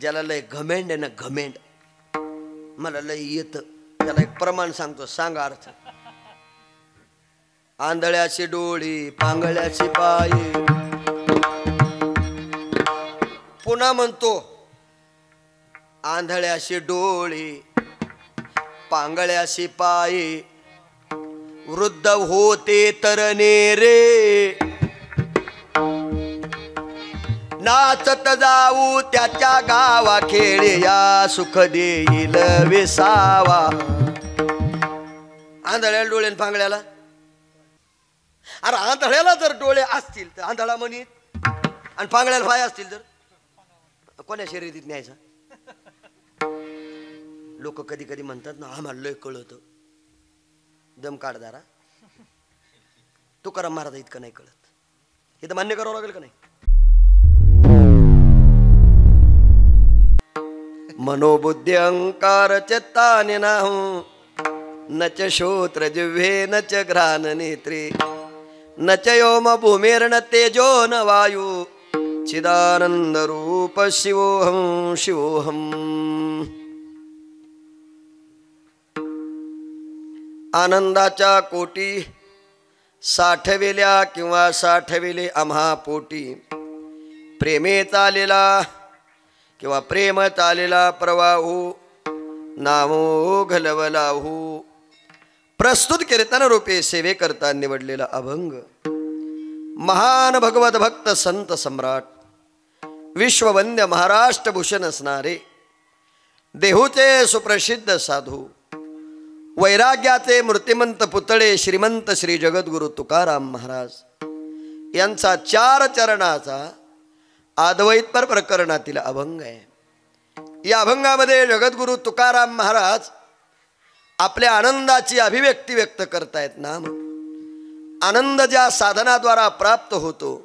ज्याला लय घमेंड आहे ना, घमेंड, मला लय येत, त्याला एक प्रमाण सांगतो, सांगा अर्थ. आंधळ्याची डोळी पांगळ्याची पायी. पुन्हा म्हणतो, आंधळ्याशी डोळी पांगळ्याशी पायी, वृद्ध होते तरणे रे, नाचत जाऊ त्याच्या गावा खेळे, या सुख देईल विसावा. आंधळ्याला डोळे आणि पांगळ्याला, अरे आंधळ्याला जर डोळे असतील तर आंधळा म्हणीत, आणि पांगळ्याला पाय असतील तर कोण्या शर्यतीत न्यायचा. लोक कधी कधी म्हणतात ना, आम्हाला लय कळत, दम काढ दारा, तुकाराम महाराज इतकं नाही कळत, हे तर मान्य करावं लागेल का नाही. मनोबुद्धी अहंकार चित्तानि नाहू, न च श्रोत्र जिह्वे न च घ्राण नेत्रे, न च व्योम भूमिर्न तेजो न वायु, चिदानंद रूप शिवोहम शिवोहम. आनंदाच्या कोटी साठविल्या किंवा साठविले आम्हा पोटी, प्रेमे चालेला किंवा प्रेम चालेला प्रवाहू, नामो घलवलाहू. प्रस्तुत कीर्तन रूपे सेवे करता निवडलेला अभंग, महान भगवत भक्त संत सम्राट विश्ववंद्य महाराष्ट्र भूषण असणारे देहूचे सुप्रसिद्ध साधू, वैराग्याचे मूर्तिमंत पुतळे श्रीमंत श्री जगद्गुरु तुकाराम महाराज यांचा 4 चरणाचा अद्वैतपर प्रकरणातील अभंग आहे. या अभंगामध्ये जगद्गुरु तुकाराम महाराज आपल्या आनंदाची अभिव्यक्ती व्यक्त करतायत. नाम आनंद ज्या साधनाद्वारा प्राप्त होतो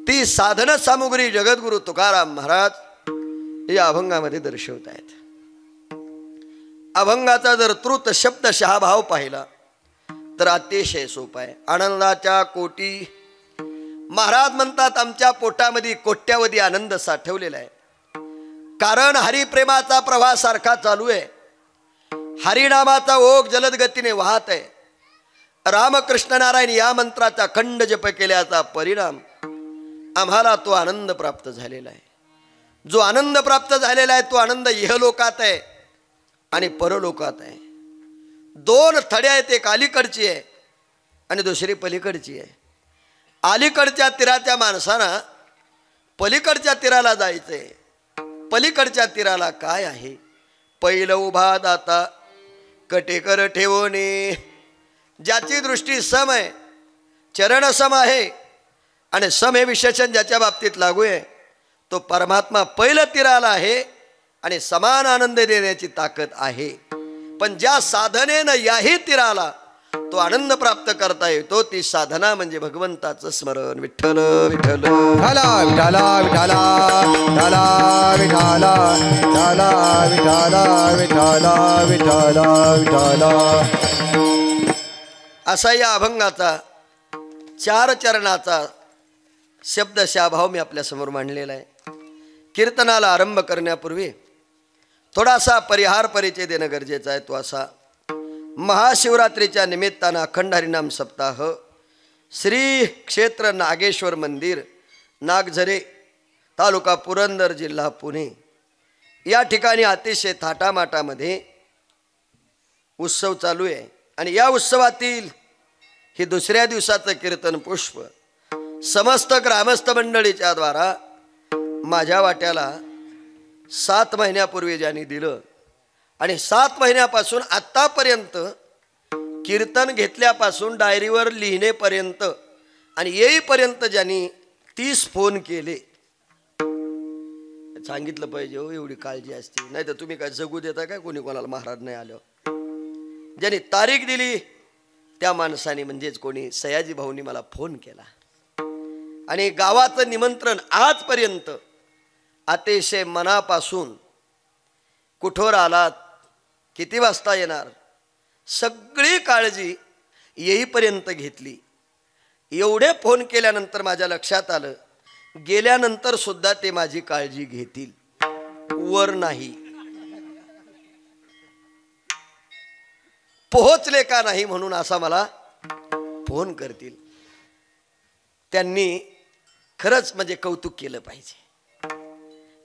ती साधन सामुग्री जगद्गुरु तुकाराम महाराज या अभंगामध्ये दर्शवत आहेत. अभंगाचा जर त्रुत शब्दशः भाव पाहिला तर अतिशय सोपा आहे. आनंदाच्या कोटी, महाराज म्हणतात आमच्या पोटामध्ये कोट्यावधी आनंद साठवलेला आहे, कारण हरिप्रेमाचा प्रवाह सारखा चालू आहे. हरिनामाचा ओघ जलद गतीने वाहत आहे. रामकृष्ण नारायण या मंत्राचा खंड जप केल्याचा परिणाम आम्हाला तो आनंद प्राप्त झालेला आहे. जो आनंद प्राप्त झालेला आहे तो आनंद इहलोकात आहे आणि परलोकात आहे. 2 थड्या आहेत, एक अलीकडची आहे आणि दुसरी पलीकडची आहे. अलीकडच्या तीराच्या माणसांना पलीकडच्या तीराला जायचंय. पलीकडच्या तीराला काय आहे? पहिलं उभा दाता कटेकर ठेवणे, ज्याची दृष्टी सम आहे, चरण सम आहे आणि सम हे विशेषण ज्याच्या बाबतीत लागू आहे तो परमात्मा पहिलं तीराला आहे आणि समान आनंद देण्याची ताकद आहे. पण ज्या साधनेनं याही तीराला तो आनंद प्राप्त करता येतो ती साधना म्हणजे भगवंताचं स्मरण. विठ्ठल विठ्ठल विठ्ठला विठ्ठला विठ्ठला विठ्ठला विठ्ठला विठ्ठला विठ्ठला विठ्ठला. असा या अभंगाचा 4 चरणाचा शब्दशः भाव मी आपल्या समोर मांडलेला आहे. कीर्तनाला आरंभ करण्यापूर्वी थोडासा परिहार परिचय देणं गरजेचं आहे. तो असा, महाशिवरात्रीच्या निमित्तानं अखंड हरिनाम सप्ताह श्री क्षेत्र नागेश्वर मंदिर, नागझरे, तालुका पुरंदर, जिल्हा पुणे या ठिकाणी अतिशय थाटामाटामध्ये उत्सव चालू आहे. आणि या उत्सवातील हे 2ऱ्या दिवसाचं कीर्तन पुष्प समस्त ग्रामस्थ मंडळीच्या द्वारा माझ्या वाट्याला 7 महिन्यापूर्वी ज्यांनी दिलं आणि 7 महिन्यापासून आत्तापर्यंत कीर्तन घेतल्यापासून डायरीवर लिहिणेपर्यंत आणि येईपर्यंत ज्यांनी 30 फोन केले. सांगितलं पाहिजे हो, एवढी काळजी असते, नाही तर तुम्ही काय जगू देता काय कोणी कोणाला महाराज नाही आलं. ज्यांनी तारीख दिली त्या माणसाने म्हणजेच कोणी सयाजी भाऊनी मला फोन केला आणि गावाचं निमंत्रण आजपर्यंत अतिशय मनापासून कुठवर आलात, किती वाजता येणार, सगळी काळजी येईपर्यंत घेतली. एवढे फोन केल्यानंतर माझ्या लक्षात आलं गेल्यानंतर सुद्धा ते माझी काळजी घेतील. वर नाही, पोहोचले का नाही म्हणून असा मला फोन करतील. त्यांनी खरंच म्हणजे कौतुक केलं पाहिजे.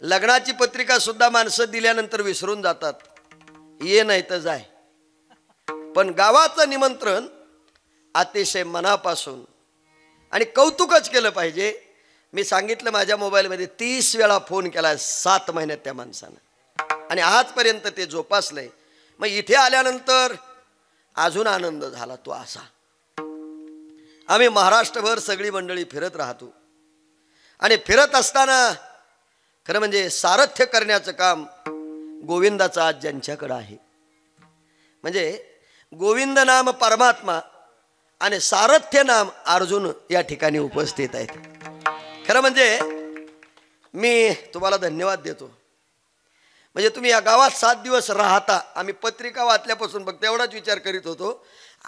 लग्नाची पत्रिका सुद्धा माणसं दिल्यानंतर विसरून जातात, ये नाही तर जाय. पण गावाचं निमंत्रण अतिशय मनापासून आणि कौतुकच केलं पाहिजे. मी सांगितलं माझ्या मोबाईलमध्ये 30 वेळा फोन केला 7 महिन्यात त्या माणसानं, आणि आजपर्यंत ते जोपासलंय. मग इथे आल्यानंतर अजून आनंद झाला तो असा. आम्ही महाराष्ट्रभर सगळी मंडळी फिरत राहतो, आणि फिरत असताना खरं म्हणजे सारथ्य करण्याचं काम गोविंदाचं आज ज्यांच्याकडं आहे. म्हणजे गोविंद नाम परमात्मा आणि सारथ्य नाम अर्जुन या ठिकाणी उपस्थित आहेत. खरं म्हणजे मी तुम्हाला धन्यवाद देतो. म्हणजे तुम्ही या गावात 7 दिवस राहता. आम्ही पत्रिका वाचल्यापासून फक्त एवढाच विचार करीत होतो,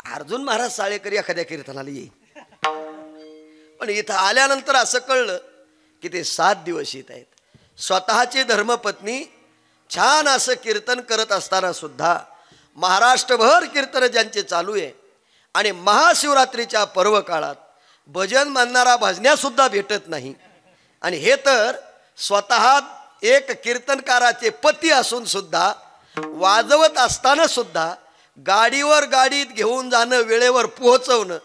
अर्जुन महाराज साळेकरी एखाद्या कीर्तनाला येईल. पण इथं आल्यानंतर असं कळलं की ते 7 दिवस येत आहेत. स्वतःची धर्मपत्नी छान असं कीर्तन करत असताना सुद्धा महाराष्ट्रभर कीर्तन ज्यांचे चालू आहे, आणि महाशिवरात्रीच्या पर्व काळात भजन म्हणणारा भजण्यासुद्धा भेटत नाही. आणि हे तर स्वतः एक कीर्तनकाराचे पती असून सुद्धा, वाजवत असताना सुद्धा गाडीवर गाडीत घेऊन जाणं, वेळेवर पोहोचवणं,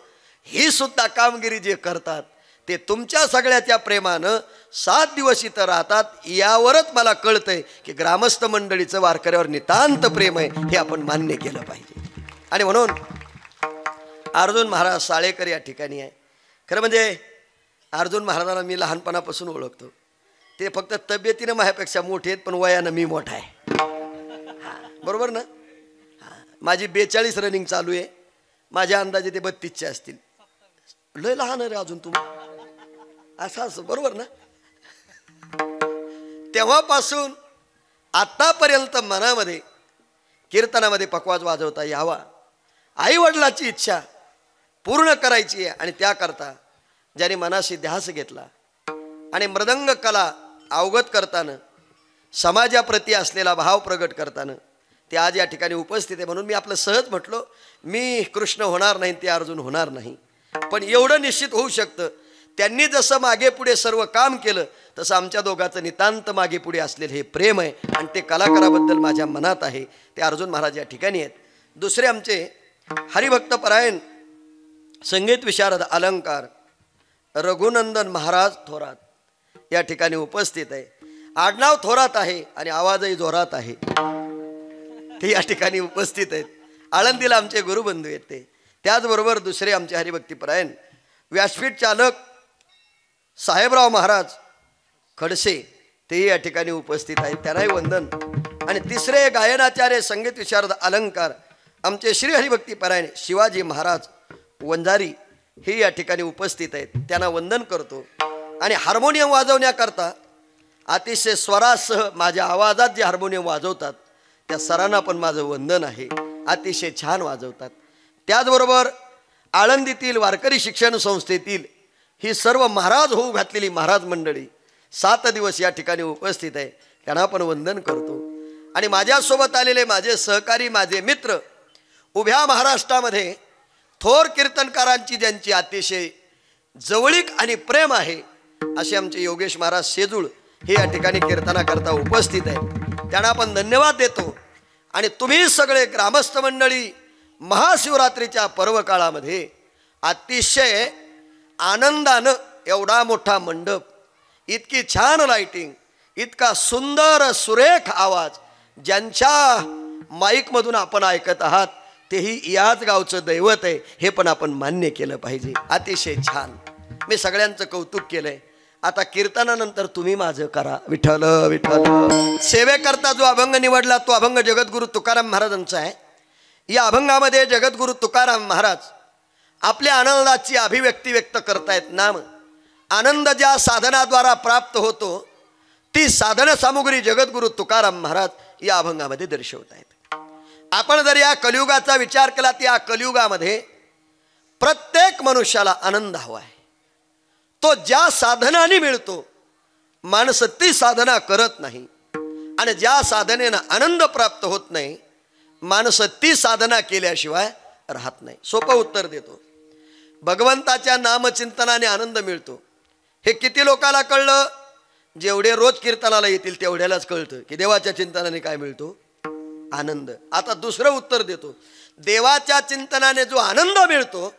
ही सुद्धा कामगिरी जे करतात ते तुमच्या सगळ्याच्या प्रेमानं 7 दिवस इथं राहतात. यावरच मला कळतंय की ग्रामस्थ मंडळीचं वारकऱ्यावर नितांत प्रेम आहे, हे आपण मान्य केलं पाहिजे. आणि म्हणून अर्जुन महाराज साळेकर या ठिकाणी आहे. खरं म्हणजे अर्जुन महाराजांना मी लहानपणापासून ओळखतो. ते फक्त तब्येतीनं माझ्यापेक्षा मोठे आहेत, पण वयानं मी मोठा आहे. बरोबर ना? माझी 42 रनिंग चालू आहे. माझ्या अंदाजे ते 32चे असतील. लय लहान रे अजून तुम्ही, असं बरोबर ना? तेव्हापासून आतापर्यंत मनामध्ये कीर्तनामध्ये पकवाज वाजवता यावा, आई वडिलाची इच्छा पूर्ण करायची आहे. आणि त्याकरता ज्याने मनाशी ध्यास घेतला आणि मृदंग कला अवगत करताना, समाजाप्रती असलेला भाव प्रगट करताना ते आज या ठिकाणी उपस्थित आहे. म्हणून मी आपलं सहज म्हटलो, मी कृष्ण होणार नाही, ते अर्जुन होणार नाही. पण एवढं निश्चित होऊ शकतं, त्यांनी जसं मागे पुढे सर्व काम केलं तसं आमच्या दोघांचं नितांत मागे पुढे असलेलं हे प्रेम आहे, आणि ते कलाकाराबद्दल माझ्या मनात आहे. ते अर्जुन महाराज या ठिकाणी आहेत. दुसरे आमचे हरिभक्त परायण संगीत विशारद अलंकार रघुनंदन महाराज थोरात या ठिकाणी उपस्थित आहे. आडनाव थोरात आहे आणि आवाजही जोरात आहे. ते या ठिकाणी उपस्थित आहेत. आळंदीला आमचे गुरुबंधू आहेत ते. त्याचबरोबर दुसरे आमचे हरिभक्तीपरायण व्यासपीठ चालक साहेबराव महाराज खडसे तेही या ठिकाणी उपस्थित आहेत, त्यांनाही वंदन. आणि तिसरे गायनाचार्य संगीत विशारद अलंकार आमचे श्री हरिभक्तीपरायण शिवाजी महाराज वंजारी हे या ठिकाणी उपस्थित आहेत, त्यांना वंदन करतो. आणि हार्मोनियम वाजवण्याकरता अतिशय स्वरासह माझ्या आवाजात जे हार्मोनियम वाजवतात त्या सरांना पण माझं वंदन आहे. अतिशय छान वाजवतात. त्याचबरोबर आळंदीतील वारकरी शिक्षण संस्थेतील ही सर्व महाराज होऊ घातलेली महाराज मंडळी 7 दिवस या ठिकाणी उपस्थित आहे, त्यांना पण वंदन करतो. आणि माझ्यासोबत आलेले माझे सहकारी, माझे मित्र, उभ्या महाराष्ट्रामध्ये थोर कीर्तनकारांची ज्यांची अतिशय जवळीक आणि प्रेम आहे असे आमचे योगेश महाराज शेजूळ हे या ठिकाणी कीर्तनाकरता उपस्थित आहेत, त्यांना आपण धन्यवाद देतो. आणि तुम्ही सगळे ग्रामस्थ मंडळी महाशिवरात्रीच्या पर्व काळामध्ये अतिशय आनंदानं एवढा मोठा मंडप, इतकी छान लाइटिंग, इतका सुंदर सुरेख आवाज ज्यांच्या माईकमधून आपण ऐकत आहात तेही याच गावचं दैवत आहे, हे पण आपण मान्य केलं पाहिजे. अतिशय छान. मी सगळ्यांचं कौतुक केलंय. आता कीर्तनानंतर तुम्ही माझं करा. विठ्ठल विठ्ठल. सेवेकरता जो अभंग निवडला तो अभंग जगद्गुरु तुकाराम महाराजांचा आहे. या अभंगामध्ये जगद्गुरु तुकाराम महाराज आपल्या आनंदाची अभिव्यक्ती व्यक्त करतायत. नाम आनंद ज्या साधनाद्वारा प्राप्त होतो ती साधन सामुग्री जगद्गुरु तुकाराम महाराज या अभंगामध्ये दर्शवत आहेत. आपण जर या कलियुगाचा विचार केला तर या कलियुगामध्ये प्रत्येक मनुष्याला आनंद हवा आहे. तो ज्या साधनाने मिळतो, माणसं ती साधना करत नाही. आणि ज्या साधनेनं आनंद प्राप्त होत नाही, माणसं ती साधना केल्याशिवाय राहत नाही. सोपं उत्तर देतो. भगवंताच्या नामचिंतनाने आनंद मिळतो. हे किती लोकांना कळलं? जेवढे रोज कीर्तनाला येतील तेवढ्यालाच कळतं की देवाच्या चिंतनाने काय मिळतो? आनंद. आता दुसरं उत्तर देतो. देवाच्या चिंतनाने जो आनंद मिळतो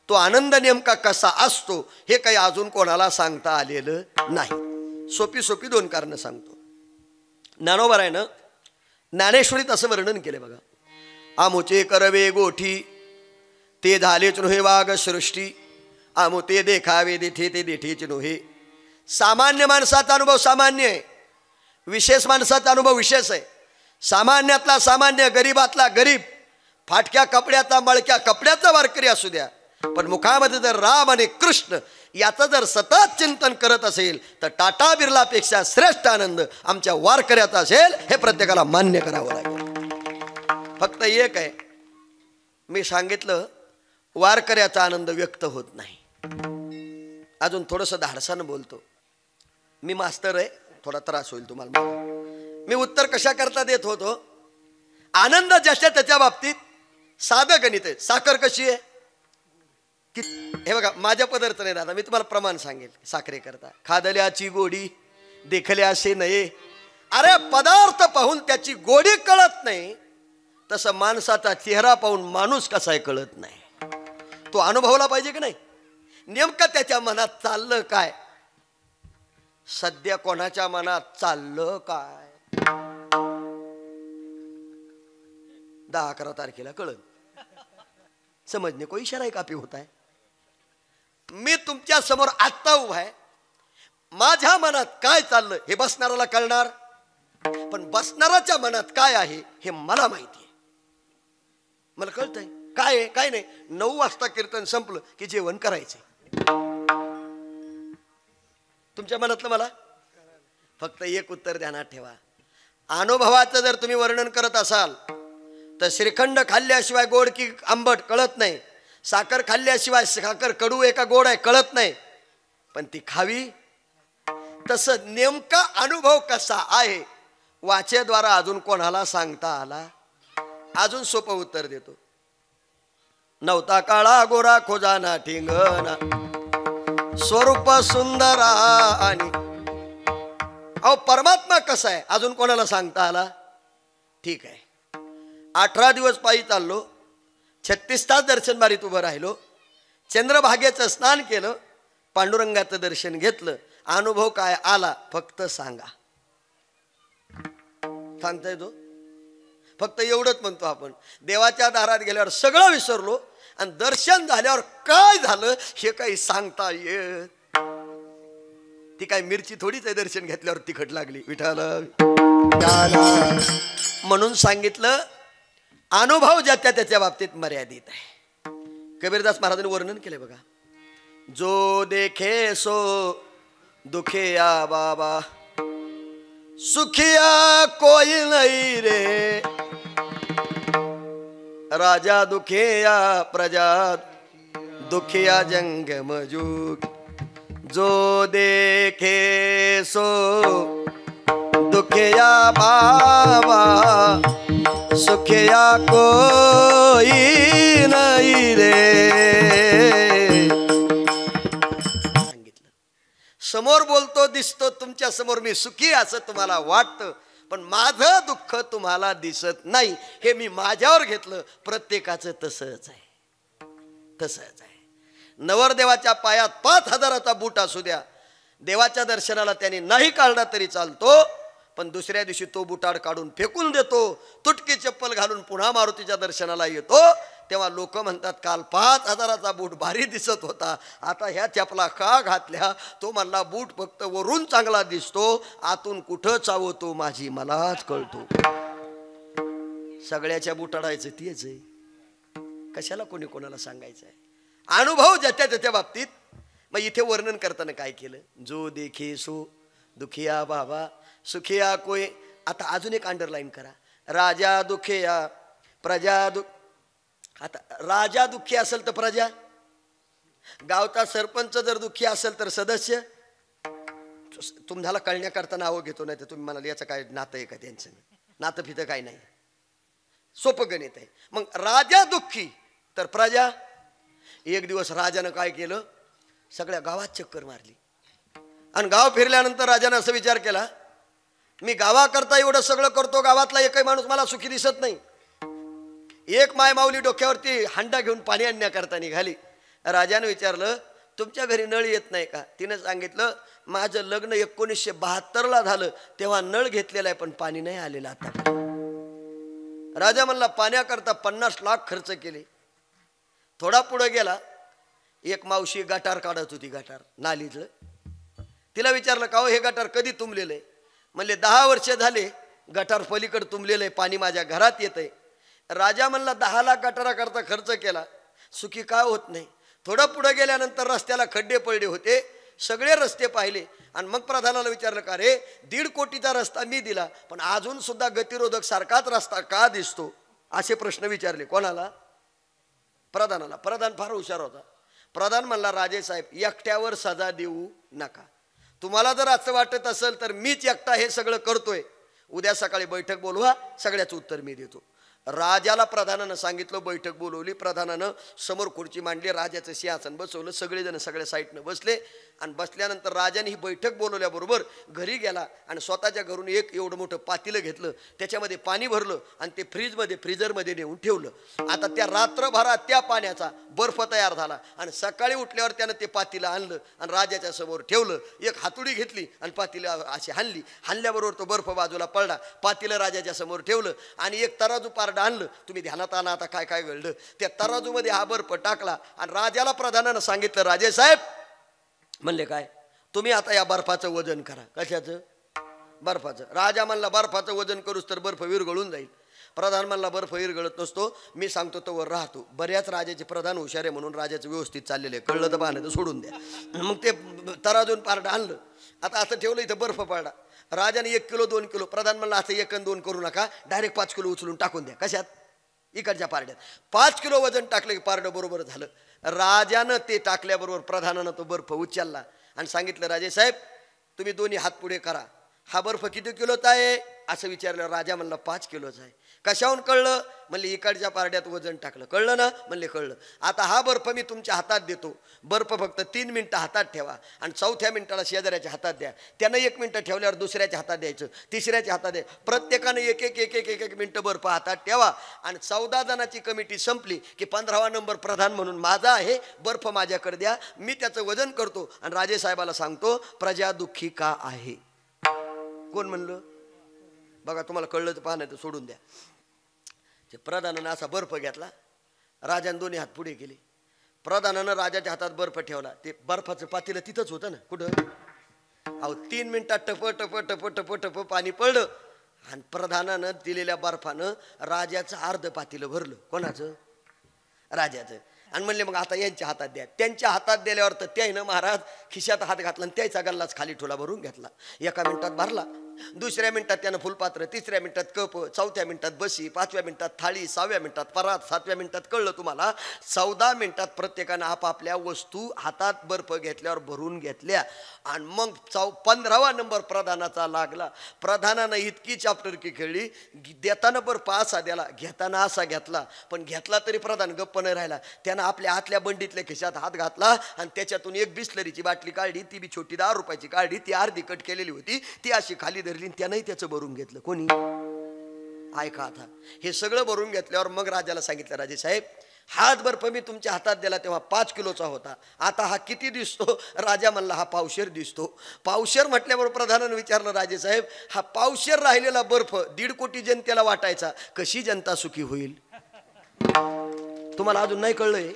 तो आनंद नेमका कसा असतो हे काही अजून कोणाला सांगता आलेलं नाही. सोपी सोपी 2 कारणं सांगतो. ज्ञानोबरायनं ज्ञानेश्वरीत असं वर्णन केले बघा. आमुचे करवे गोठी ते झालेच नोहे वाघ सृष्टी, आमो ते देखावे देठे ते देठेच नोहे. सामान्य माणसाचा अनुभव सामान्य आहे, विशेष माणसाचा अनुभव विशेष आहे. सामान्यातला सामान्य, गरीबातला गरीब, फाटक्या कपड्याचा मळक्या कपड्याचा वारकरी असू द्या, पण मुखामध्ये जर राम आणि कृष्ण याचं जर सतत चिंतन करत असेल तर टाटा बिर्लापेक्षा श्रेष्ठ आनंद आमच्या वारकऱ्याचा असेल हे प्रत्येकाला मान्य करावं लागेल. फक्त एक आहे, मी सांगितलं वारकऱ्याचा आनंद व्यक्त होत नाही. अजून थोडंसं धाडसानं बोलतो. मी मास्तर आहे, थोडा त्रास होईल तुम्हाला. मी उत्तर कशा करता देत होतो? आनंद ज्याच्या त्याच्या बाबतीत साधं गणित आहे. साखर कशी आहे? हे बघा, माझ्या पदार्थ नाही दादा, मी तुम्हाला प्रमाण सांगेल. साखरे करता खादल्याची गोडी देखल्याशे नये. अरे पदार्थ पाहून त्याची गोडी कळत नाही, तसं माणसाचा चेहरा पाहून माणूस कसा आहे कळत नाही. तो अनुभवला पाहिजे की नाही? नेमकं त्याच्या मनात चाललं काय? सध्या कोणाच्या मनात चाललं काय? 10-11 तारखेला कळलं. समजणे को इशारा कापी होत आहे. मी तुमच्या समोर आत्ता उभा आहे, माझ्या मनात काय चाललं हे बसणाऱ्याला कळणार, पण बसणाऱ्याच्या मनात काय आहे हे मला माहिती आहे. मला कळतंय काय आहे काय नाही. 9 वाजता कीर्तन संपलं की जेवण करायचंय. तुमच्या मनातलं मला फक्त एक उत्तर ध्यानात ठेवा. अनुभवाचं जर तुम्ही वर्णन करत असाल तर श्रीखंड खाल्ल्याशिवाय गोड की आंबट कळत नाही, साखर खाल्ल्याशिवाय साखर कडू आहे का गोड आहे कळत नाही, पण ती खावी. तसं नेमका अनुभव कसा आहे वाचेद्वारा अजून कोणाला सांगता आला? अजून सोपं उत्तर देतो. नवता काळा गोरा खोजाना ठिंगना स्वरूप सुंदरा आणि अहो परमात्मा कसा आहे अजून कोणाला सांगता आला? ठीक आहे, 18 दिवस पायी चाललो, 36 तास दर्शन बारीत उभं राहिलो, चंद्रभागेचं स्नान केलं, पांडुरंगाचं दर्शन घेतलं, अनुभव काय आला फक्त सांगा. सांगता येतो? फक्त एवढंच म्हणतो आपण. देवाच्या दारात गेल्यावर सगळं विसरलो आणि दर्शन झाल्यावर काय झालं हे काही सांगता येत. ती काय मिरची थोडीच आहे दर्शन घेतल्यावर तिखट लागली. विठाल म्हणून सांगितलं अनुभव ज्याच्या त्याच्या बाबतीत मर्यादित आहे. कबीरदास महाराजांनी वर्णन केले बघा. जो देखे सो दुखिया बाबा सुखिया कोई नहीं रे, राजा दुखिया प्रजा दुखिया जंग मजूक. जो देखे सो दुखिया बाबा सुखिया कोई नहीं रे. सांगितलं समोर बोलतो दिसतो तुमच्या समोर मी सुखी असं तुम्हाला वाटतं, पण माझं दुःख तुम्हाला दिसत नाही. हे मी माझ्यावर घेतलं. प्रत्येकाचं तसंच आहे, तसंच आहे. नवरदेवाच्या पायात 5000चा बूट असू द्या, देवाच्या दर्शनाला त्याने नाही काढला तरी चालतो, पण दुसऱ्या दिवशी तो बुटाड काढून फेकून देतो. तुटकी चप्पल घालून पुन्हा मारुतीच्या दर्शनाला येतो. तेव्हा लोक म्हणतात काल 5000चा बूट भारी दिसत होता, आता ह्या चपला का घातल्या? तो म्हणला बूट फक्त वरून चांगला दिसतो, आतून कुठं चावतो माझी मलाच कळतो. सगळ्याच्या बुटाडायचं तेच आहे, कशाला कोणी कोणाला सांगायचं आहे? अनुभव ज्याच्या त्याच्या बाबतीत. मग इथे वर्णन करताना काय केलं? जो देखे सो दुखिया बाबा सुखिया कोय. आता अजून एक अंडरलाईन करा. राजा दुखिया प्रजा दुख. आता राजा दुःखी असेल तर प्रजा, गावचा सरपंच जर दुःखी असेल तर सदस्य, तुम्हाला कळण्याकरता नावं घेतो, नाही तर तुम्ही म्हणाल याचं काय नातं आहे का त्यांचं? नातं फितं काय नाही, सोपं गणित आहे. मग राजा दुःखी तर प्रजा. एक दिवस राजानं काय केलं, सगळ्या गावात चक्कर मारली आणि गाव फिरल्यानंतर राजानं असं विचार केला, मी गावाकरता एवढं सगळं करतो, गावातला एकही माणूस मला सुखी दिसत नाही. एक माय माऊली डोक्यावरती हांडा घेऊन पाणी आणण्याकरता निघाली. राजानं विचारलं, तुमच्या घरी नळ येत नाही का? तिनं सांगितलं, माझं लग्न 1972ला झालं, तेव्हा नळ घेतलेला आहे, पण पाणी नाही आलेलं आता. राजा म्हणला, पाण्याकरता 50 लाख खर्च केले. थोडा पुढे गेला, एक मावशी गटार काढत होती, गटार नालीतलं. तिला विचारलं, का हो हे गटार कधी तुंबलेलं आहे? म्हणले 10 वर्ष झाले गटार पलीकडे तुंबलेलं आहे, पाणी माझ्या घरात येत आहे. राजा म्हणला, 10 लाख गटाराकरता खर्च केला, सुखी का होत नाही? थोडं पुढे गेल्यानंतर रस्त्याला खड्डे पडले होते, सगळे रस्ते पाहिले आणि मग प्रधानाला विचारलं, का रे 1.5 कोटीचा रस्ता मी दिला, पण अजून सुद्धा गतिरोधक सारखाच रस्ता का दिसतो? असे प्रश्न विचारले. कोणाला? प्रधानाला. प्रधान फार हुशार होता. प्रधान म्हणला, राजेसाहेब एकट्यावर सजा देऊ नका. तुम्हाला जर असं वाटत असेल तर मीच एकटा हे सगळं करतोय, उद्या सकाळी बैठक बोलवा, सगळ्याचं उत्तर मी देतो. राजाला प्रधानानं सांगितलं, बैठक बोलवली. प्रधानानं समोर खुर्ची मांडली, राजाचं सिंहासन बसवलं, सगळेजण सगळ्या साईडनं बसले आणि बसल्यानंतर राजाने ही बैठक बोलवल्याबरोबर घरी गेला आणि स्वतःच्या घरून एक एवढं मोठं पातेलं घेतलं, त्याच्यामध्ये पाणी भरलं आणि ते फ्रीजरमध्ये नेऊन ठेवलं. आता त्या रात्रभरात त्या पाण्याचा बर्फ तयार झाला आणि सकाळी उठल्यावर त्यानं ते पातेलं आणलं आणि राजाच्या समोर ठेवलं. एक हातोडी घेतली आणि पातेलं अशी हाणल्याबरोबर तो बर्फ बाजूला पडला. पातेलं राजाच्या समोर ठेवलं आणि एक तराजू आणलं. तुम्ही ध्यानात आणा आता काय काय घडलं. त्या तराजूमध्ये हा बर्फ टाकला आणि राजाला प्रधानानं सांगितलं, राजेसाहेब म्हणले, काय तुम्ही आता या बर्फाचं वजन करा. कशाचं? बर्फाचं. राजा म्हणला, बर्फाचं वजन करूच तर बर्फ विरघळून जाईल. प्रधान म्हणला, बर्फ विरघळत नसतो, मी सांगतो तो वर राहतो. बऱ्याच राजाचे प्रधान हुशार आहे म्हणून राजाचं व्यवस्थित चाललेलं आहे, कळलं तर पाहणं तर सोडून द्या. मग ते तराजून पारडं आणलं, आता असं ठेवलं, इथं बर्फ पडला. राजाने 1 किलो 2 किलो, प्रधान म्हणला, असं 1 आणि 2 करू नका, डायरेक्ट 5 किलो उचलून टाकून द्या. कशात? इकडच्या पारड्यात. 5 किलो वजन टाकलं की पारडं बरोबर झालं. राजानं ते टाकल्याबरोबर प्रधानानं तो बर्फ उचलला आणि सांगितलं, राजेसाहेब तुम्ही दोन्ही हात पुढे करा. हा बर्फ किती किलोचा आहे असं विचारलं. राजा म्हणला 5 किलोचा आहे. कशाहून कळलं? म्हणले इकडच्या पारड्यात वजन टाकलं. कळलं ना? म्हणले कळलं. आता हा बर्फ मी तुमच्या हातात देतो. बर्फ फक्त 3 मिनिटं हातात ठेवा आणि 4थ्या मिनिटाला शेजाऱ्याच्या हातात द्या. त्यानं 1 मिनिटं ठेवल्यावर दुसऱ्याच्या हातात द्यायचं, तिसऱ्याच्या हातात द्या. प्रत्येकानं एक एक मिनिटं बर्फ हातात ठेवा आणि 14 जणांची कमिटी संपली की 15वा नंबर प्रधान म्हणून माझा आहे, बर्फ माझ्याकडे द्या, मी त्याचं वजन करतो आणि राजेसाहेबाला सांगतो प्रजा दुःखी का आहे. कोण म्हणलं? बघा, तुम्हाला कळलं तर पाहणं तर सोडून द्या. ते प्रधानानं असा बर्फ घेतला, राजाने दोन्ही हात पुढे केले. प्रधानानं राजाच्या हातात बर्फ ठेवला. ते बर्फाचं पातेलं तिथंच होतं ना, कुठं? अहो 3 मिनिटात टप टप टप टप टप पाणी पडलं आणि प्रधानानं दिलेल्या बर्फानं राजाचं अर्ध पातेलं भरलं. कोणाचं? राजाचं. आणि म्हणले मग आता यांच्या हातात द्या. त्यांच्या हातात दिल्यावर तर त्यानं महाराज खिशात हात घातला आणि त्याचा गल्लाच खाली ठोला भरून घेतला. 1 मिनिटात भरला, 2ऱ्या मिनिटात त्यानं फुलपात्र, 3ऱ्या मिनिटात कप, 4थ्या मिनिटात बशी, 5व्या मिनिटात थाळी, 6व्या मिनिटात परात, 7व्या मिनिटात कळलं तुम्हाला, 14 मिनिटात प्रत्येकानं आपापल्या वस्तू हातात बर्फ घेतल्यावर भरून घेतल्या. आणि मग 15वा नंबर प्रधानाचा लागला. प्रधानानं इतकी चाप्टरकी खेळली, देताना बर्फ असा द्याला, घेताना असा घेतला, पण घेतला तरी प्रधान गप्प नाही राहिला. त्यानं आपल्या आतल्या बंडीतल्या खिशात हात घातला आणि त्याच्यातून एक बिस्लरीची बाटली काढली. ती बी छोटी 10 रुपयाची काढली, ती अर्धी कट केलेली होती, ती अशी खाली धरली. त्यानंही त्याचं भरून घेतलं. कोणी? ऐका आता, हे सगळं भरून घेतल्यावर मग राजाला सांगितलं, राजेसाहेब हात बर्फ मी तुमच्या हातात दिला तेव्हा 5 किलोचा होता, आता हा किती दिसतो? राजा म्हणला, हा पावशेर दिसतो. पावशेर म्हटल्याबरोबर प्रधानानं विचारलं, राजेसाहेब हा पावशेर राहिलेला बर्फ 1.5 कोटी जनतेला वाटायचा, कशी जनता सुखी होईल? तुम्हाला अजून नाही कळलंय?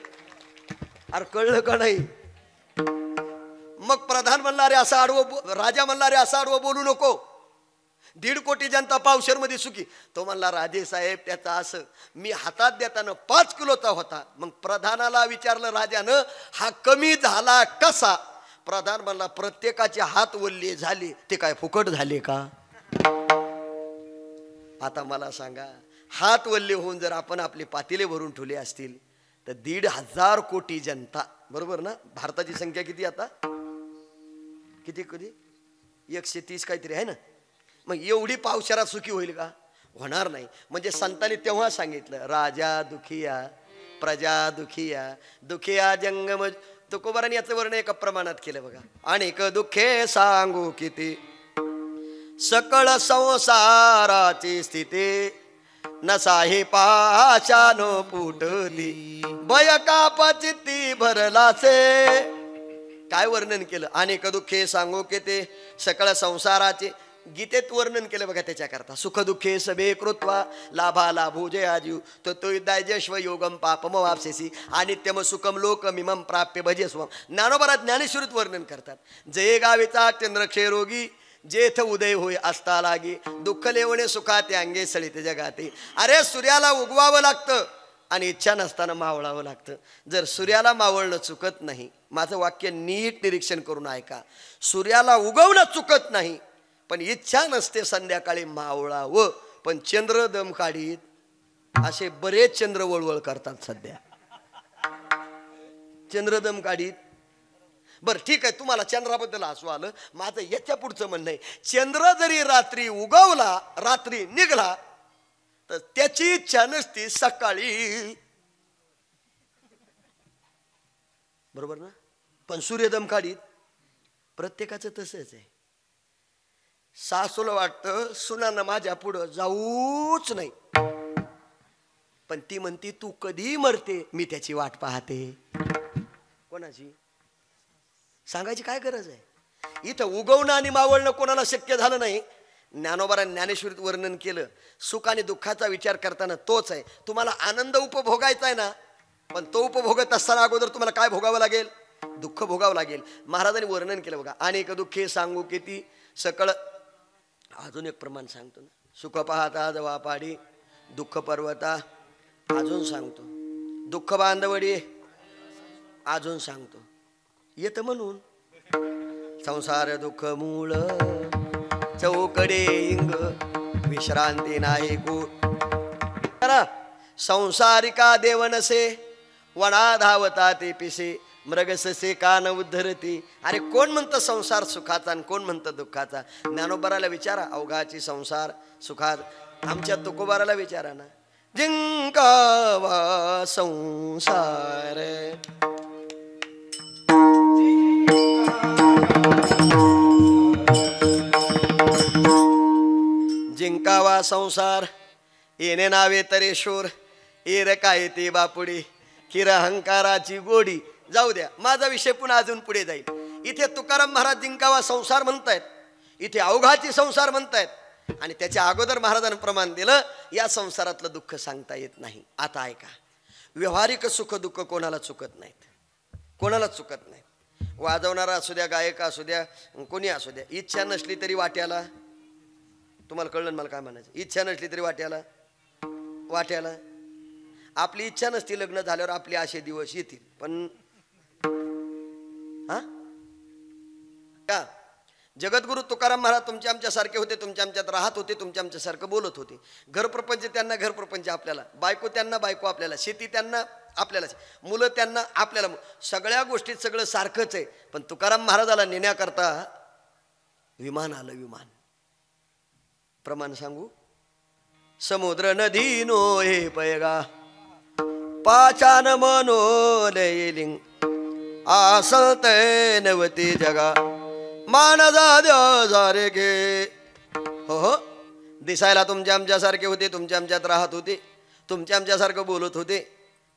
अरे कळलं का नाही? मग प्रधान म्हणला, अरे असं आडवं, राजा म्हणला, अरे असं आडवं बोलू नको, 1.5 कोटी जनता पावशेर मध्ये सुखी. तो म्हणला, राजेसाहेब त्याचा असं, मी हातात देताना 5 किलोचा होता. मग प्रधानाला विचारलं राजानं, हा कमी झाला कसा? प्रधान म्हणला, प्रत्येकाचे हात वल्ले झाले. ते काय फुकट झाले का? आता मला सांगा, हात वल्ले होऊन जर आपण आपले पातेले भरून ठेवले असतील तर 1,500 कोटी जनता, बरोबर ना? भारताची संख्या किती आता? किती? 130 काहीतरी आहे ना. मग एवढी पावसाळा सुखी होईल का? होणार नाही. म्हणजे संतांनी तेव्हा सांगितलं, राजा दुखिया प्रजा दुखिया दुखिया जंगम. तुकोबारांनी याचं वर्णन एका प्रमाणात केलं बघा. अनेक दुःखे सांगू किती, सकळ संसाराची स्थिती, नसाही पाशानो पुटती, भय कापचित्ती भरलासे. काय वर्णन केलं? अनेक दुःखे सांगू किती, सकळ संसाराचे. गीतेत वर्णन केलं बघा त्याच्याकरता. सुख दुःखे सबे कृत्वा लाभा लाभो जयाजीव तो दायजस्व योगम पापम वापसेसी अनित्यम सुखम लोकमिमम प्राप्य भजेस्वम. ज्ञानोबरात ज्ञानेश्वरीत वर्णन करतात. जये गावेचा चंद्रक्षय रोगी, जेथ उदय होय असता लागे, दुःख लेवणे सुखाते अंगे सळित जगाते. अरे सूर्याला उगवावं लागतं आणि इच्छा नसताना मावळावं लागतं. जर सूर्याला मावळणं चुकत नाही, माझं वाक्य नीट निरीक्षण करून ऐका, सूर्याला उगवणं चुकत नाही, पण इच्छा नसते संध्याकाळी मावळावं. पण चंद्र दम काढीत, असे बरेच चंद्र वळवळ करतात सध्या, चंद्रदम काढीत. बरं ठीक आहे, तुम्हाला चंद्राबद्दल हसू आलं. माझं याच्या पुढचं म्हणणं आहे, चंद्र जरी रात्री उगवला, रात्री निघला, तर त्याची इच्छा नसती सकाळी, बरोबर ना? पण सूर्यदम काढीत. प्रत्येकाचं तसंच आहे. सासूला वाटतं सुनानं माझ्या पुढं जाऊच नाही, पण ती म्हणती तू कधी मरते, मी त्याची वाट पाहते. कोणाची? सांगायची काय गरज आहे? इथं उगवणं आणि मावळणं कोणाला शक्य झालं नाही. ज्ञानोबारांनी ज्ञानेश्वरीत वर्णन केलं. सुख आणि दुःखाचा विचार करताना तोच आहे. तुम्हाला आनंद उपभोगायचा आहे ना, पण तो उपभोगत असताना अगोदर तुम्हाला काय भोगावं लागेल? दुःख भोगावं लागेल. महाराजांनी वर्णन केलं बघा. अनेक दुःखे सांगू किती, सकळ. अजून एक प्रमाण सांगतो ना. सुख पाहता जवा पाडी, दुःख पर्वता. अजून सांगतो. दुःख बांधवडी. अजून सांगतो. येत म्हणून संसार दुःख मूळ, चौकडे इंग विश्रांती नाही को. संसारिका देवनसे, वना धावता ते पिसे, मृगससे कान उद्धरती. अरे कोण म्हणतं संसार सुखाचा आणि कोण म्हणतं दुःखाचा? ज्ञानोबाराला विचारा, अवघाची संसार सुखात. आमच्या तुकोबाराला विचारा ना, जिंकावा संसार. जिंकावा संसार, येणे नावे तरेश्वर, एर काय ते बापुडी, किर अहंकाराची गोडी. जाऊ द्या, माझा विषय पुन्हा अजून पुढे जाईल. इथे तुकाराम महाराज जिंकावा संसार म्हणतायत, इथे अवघाची संसार म्हणतायत, आणि त्याच्या अगोदर महाराजांनी प्रमाण दिलं, या संसारातलं दुःख सांगता येत नाही. आता ऐका, व्यवहारिक सुख दुःख कोणाला चुकत नाहीत, कोणाला चुकत नाहीत. वाजवणारा असू द्या, गायक असू द्या, कोणी असू द्या, इच्छा नसली तरी वाट्याला. तुम्हाला कळलं मला काय म्हणायचं? इच्छा नसली तरी वाट्याला, वाट्याला. आपली इच्छा नसती लग्न झाल्यावर आपले असे दिवस येतील, पण हा का? जगद्गुरु तुकाराम महाराज तुमच्या आमच्यासारखे होते, तुमच्या आमच्यात राहत होते, तुमच्या आमच्यासारखं बोलत होते. घरप्रपंच त्यांना घरप्रपंच आपल्याला, बायको त्यांना बायको आपल्याला, शेती त्यांना आपल्याला, मुलं त्यांना आपल्याला, सगळ्या गोष्टीत सगळं सारखंच आहे. पण तुकाराम महाराजाला नेण्याकरता विमान आलं. विमान प्रमाण सांगू. समुद्र नदी नो हे पैगा, पाचान मनोलिंग, आसत नवती जगा, मान जारे घे. हो हो, दिसायला तुमच्या आमच्यासारखे होते, तुमच्या आमच्यात राहत होते, तुमच्या आमच्यासारखं बोलत होते,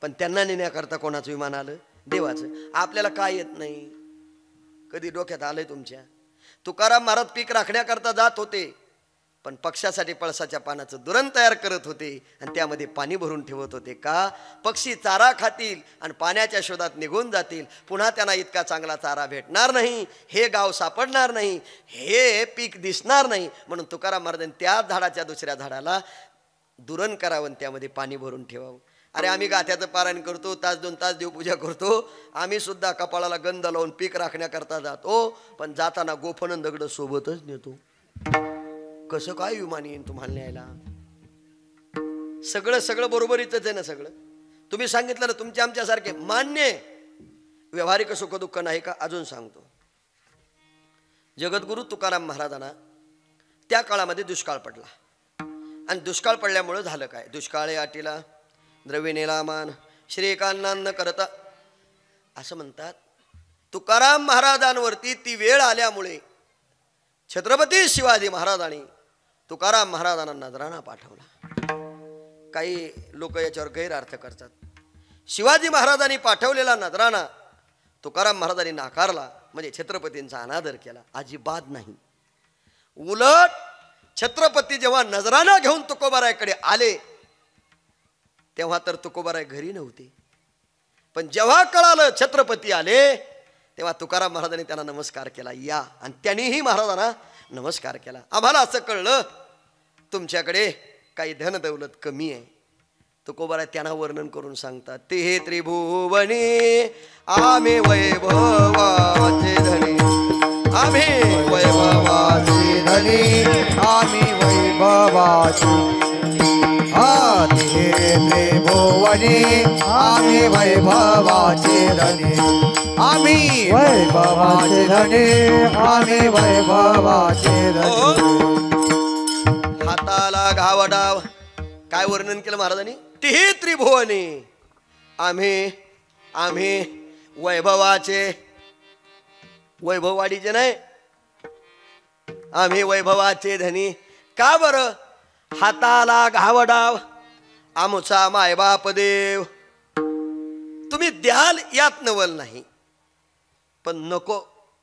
पण त्यांना नेण्याकरता कोणाचं विमान आलं? देवाचं. आपल्याला काय येत नाही? कधी डोक्यात आलंय तुमच्या? तुकाराम महाराज पीक राखण्याकरता जात होते, पण पक्षासाठी पळसाच्या पानाचं दुरण तयार करत होते आणि त्यामध्ये पाणी भरून ठेवत होते. का? पक्षी चारा खातील आणि पाण्याच्या शोधात निघून जातील, पुन्हा त्यांना इतका चांगला चारा भेटणार नाही, हे गाव सापडणार नाही, हे पीक दिसणार नाही. म्हणून तुकाराम महाराजांनी त्या झाडाच्या दुसऱ्या झाडाला दुरण करावं, त्यामध्ये पाणी भरून ठेवावं. अरे आम्ही गाथ्याचं पारायण करतो, तास दोन तास देवपूजा करतो, आम्ही सुद्धा कपाळाला गंध लावून पीक राखण्याकरता जातो, पण जाताना गोफण दगड सोबतच नेतो. कसं काय विमान येईन तुम्हाला न्यायला? सगळं सगळं बरोबरीच आहे ना सगळं. तुम्ही सांगितलं ना तुमच्या आमच्यासारखे मान्य. व्यवहारिक सुख दुःख नाही का? अजून सांगतो. जगद्गुरु तुकाराम महाराजांना त्या काळामध्ये दुष्काळ पडला आणि दुष्काळ पडल्यामुळे झालं काय? दुष्काळे आटीला द्रव्य नेलामान श्रीकांना करता असं म्हणतात. तुकाराम महाराजांवरती ती वेळ आल्यामुळे छत्रपती शिवाजी महाराजांनी तुकाराम महाराजांना नजराणा पाठवला. काही लोक याच्यावर गैरअर्थ करतात. शिवाजी महाराजांनी पाठवलेला नजराणा तुकाराम महाराजांनी नाकारला म्हणजे छत्रपतींचा अनादर केला. अजिबात नाही. उलट छत्रपती जेव्हा नजराणा घेऊन तुकोबारायकडे आले तेव्हा तर तुकोबाराय घरी नव्हते, पण जेव्हा कळालं छत्रपती आले तेव्हा तुकाराम महाराजांनी त्यांना नमस्कार केला, या. आणि त्यांनीही महाराजांना नमस्कार केला. आम्हाला असं कळलं तुमच्याकडे काही धन दौलत कमी आहे. तुकोबाराय त्यांना वर्णन करून सांगतात, ते त्रिभुवनी आम्ही वैभवाचे धनी, आम्ही वैभवाचे धनी, आम्ही वैभवाचे ते त्रिभुवनी आम्ही वैभवाचे धनी, आम्ही वैभवाचे धनी, आम्ही वैभवाचे धनी. हाताला घावडाव काय वर्णन केलं महाराजांनी? तिही त्रिभुवनी आम्ही आम्ही वैभवाचे, वैभववाडीचे नाही, आम्ही वैभवाचे धनी. का बरं? हाताला घावडाव आमुचा मायबाप देव, तुम्ही द्याल यात नवल नाही, पण नको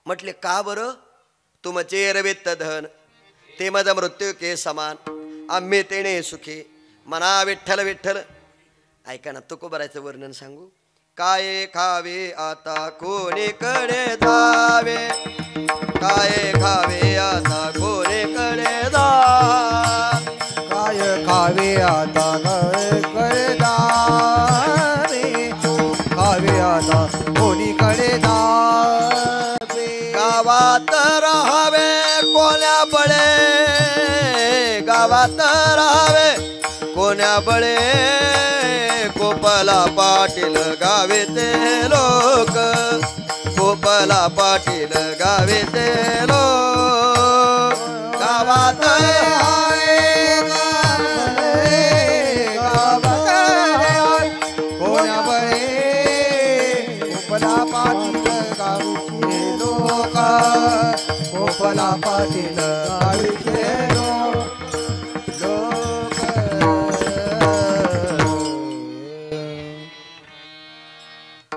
म्हटले. का बरं? तुमचे रवेत धन ते मज मृत्यू के समान, आम्ही तेने सुखी मना विठ्ठल विठ्ठल. ऐका ना, तुकोबारायचं वर्णन सांगू. काय खावे आता कोणीकडे जावे, काय खावे आता कोणीकडे जावे, काय खावे आता कोणीकडे जावे, खावे आता कोणीकडे जावे. गावात राहावे कोण्या बळे, गावात राहावे कोण्या बळे, गोपाला पाटील गावेचे लोक, गोपाला पाटील गावेचे लोक. गावात कोण्या बळे, गोपाला पाटील गावीचे लोक, गोपाला पाटील गावीचे लोक.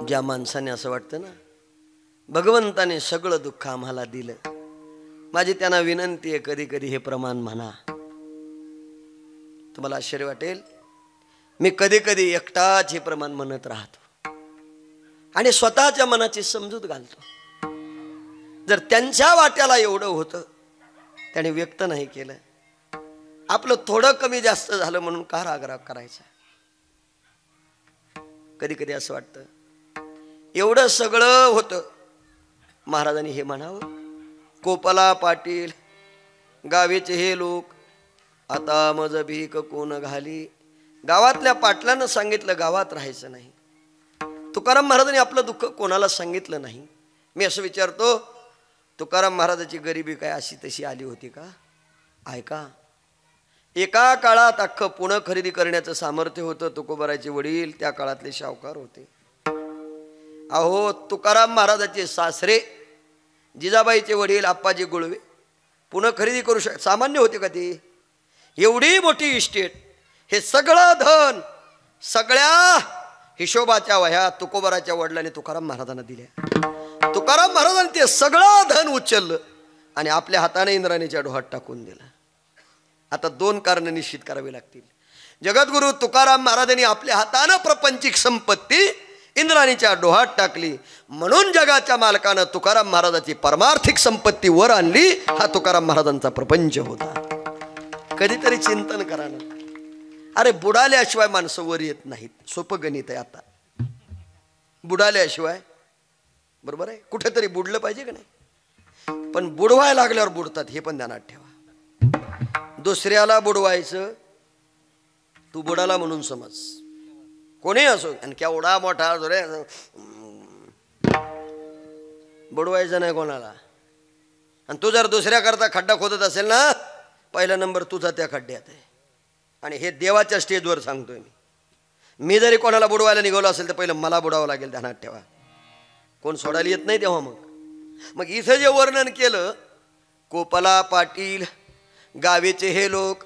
ज्या माणसाने असं वाटतं ना भगवंताने सगळं दुःख आम्हाला दिलं, माझी त्यांना विनंती आहे कधी कधी हे प्रमाण म्हणा. तुम्हाला आश्चर्य वाटेल, मी कधी कधी एकटाच हे प्रमाण म्हणत राहतो आणि स्वतःच्या मनाची समजूत घालतो. जर त्यांच्या वाट्याला एवढं होतं त्याने व्यक्त नाही केलं, आपलं थोडं कमी जास्त झालं म्हणून का राग करायचा? कधी कधी असं वाटतं एवढं सगळं होतं, महाराजांनी हे म्हणावं, गोपाला पाटील गावेचे हे लोक, आता मज भीक कोण घाली. गावातल्या पाटलानं सांगितलं गावात राहायचं नाही. तुकाराम महाराजांनी आपलं दुःख कोणाला सांगितलं नाही. मी असं विचारतो, तुकाराम महाराजाची गरिबी काय अशी तशी आली होती का? ऐका, एका काळात अख्खं पुणं खरेदी करण्याचं सामर्थ्य होतं. तुकोबारायचे वडील त्या काळातले शाहूकार होते. अहो, तुकाराम महाराजाचे सासरे जिजाबाईचे वडील आप्पाजी गुळवे पुणं खरेदी करू सामान्य होते का ते? एवढी मोठी इस्टेट, हे सगळं धन सगळ्या हिशोबाच्या वह्या तुकोबाराच्या वडिलांनी तुकाराम महाराजांना दिल्या. तुकाराम महाराजांनी ते सगळं धन उचललं आणि आपल्या हाताने इंद्राणीच्या डोहात टाकून दिलं. आता दोन कारण निश्चित करावी लागतील. जगद्गुरु तुकाराम महाराजांनी आपल्या हाताने प्रपंचिक संपत्ती इंद्राणीच्या डोहात टाकली, म्हणून जगाच्या मालकानं तुकाराम महाराजाची परमार्थिक संपत्ती वर आणली. हा तुकाराम महाराजांचा प्रपंच होता. कधीतरी चिंतन करा ना. अरे, बुडाल्याशिवाय माणसं वर येत नाहीत. सोपं गणित आहे. आता बुडाल्याशिवाय, बरोबर आहे, कुठेतरी बुडलं पाहिजे का नाही? पण बुडवायला लागल्यावर बुडतात, हे पण ध्यानात ठेवा. दुसऱ्याला बुडवायचं, तू बुडाला म्हणून समज, कोणी असो, आणि केवढा मोठा रे, बुडवायचं नाही कोणाला. आणि तू जर दुसऱ्याकरता खड्डा खोदत असेल ना, पहिला नंबर तुझा त्या खड्ड्यात आहे. आणि हे देवाच्या स्टेजवर सांगतोय मी जरी कोणाला बुडवायला निघालो असेल तर पहिलं मला बुडावं लागेल, ध्यानात ठेवा. कोण सोडायला येत नाही तेव्हा. मग इथं जे वर्णन केलं, कोपला पाटील गावेचे हे लोक,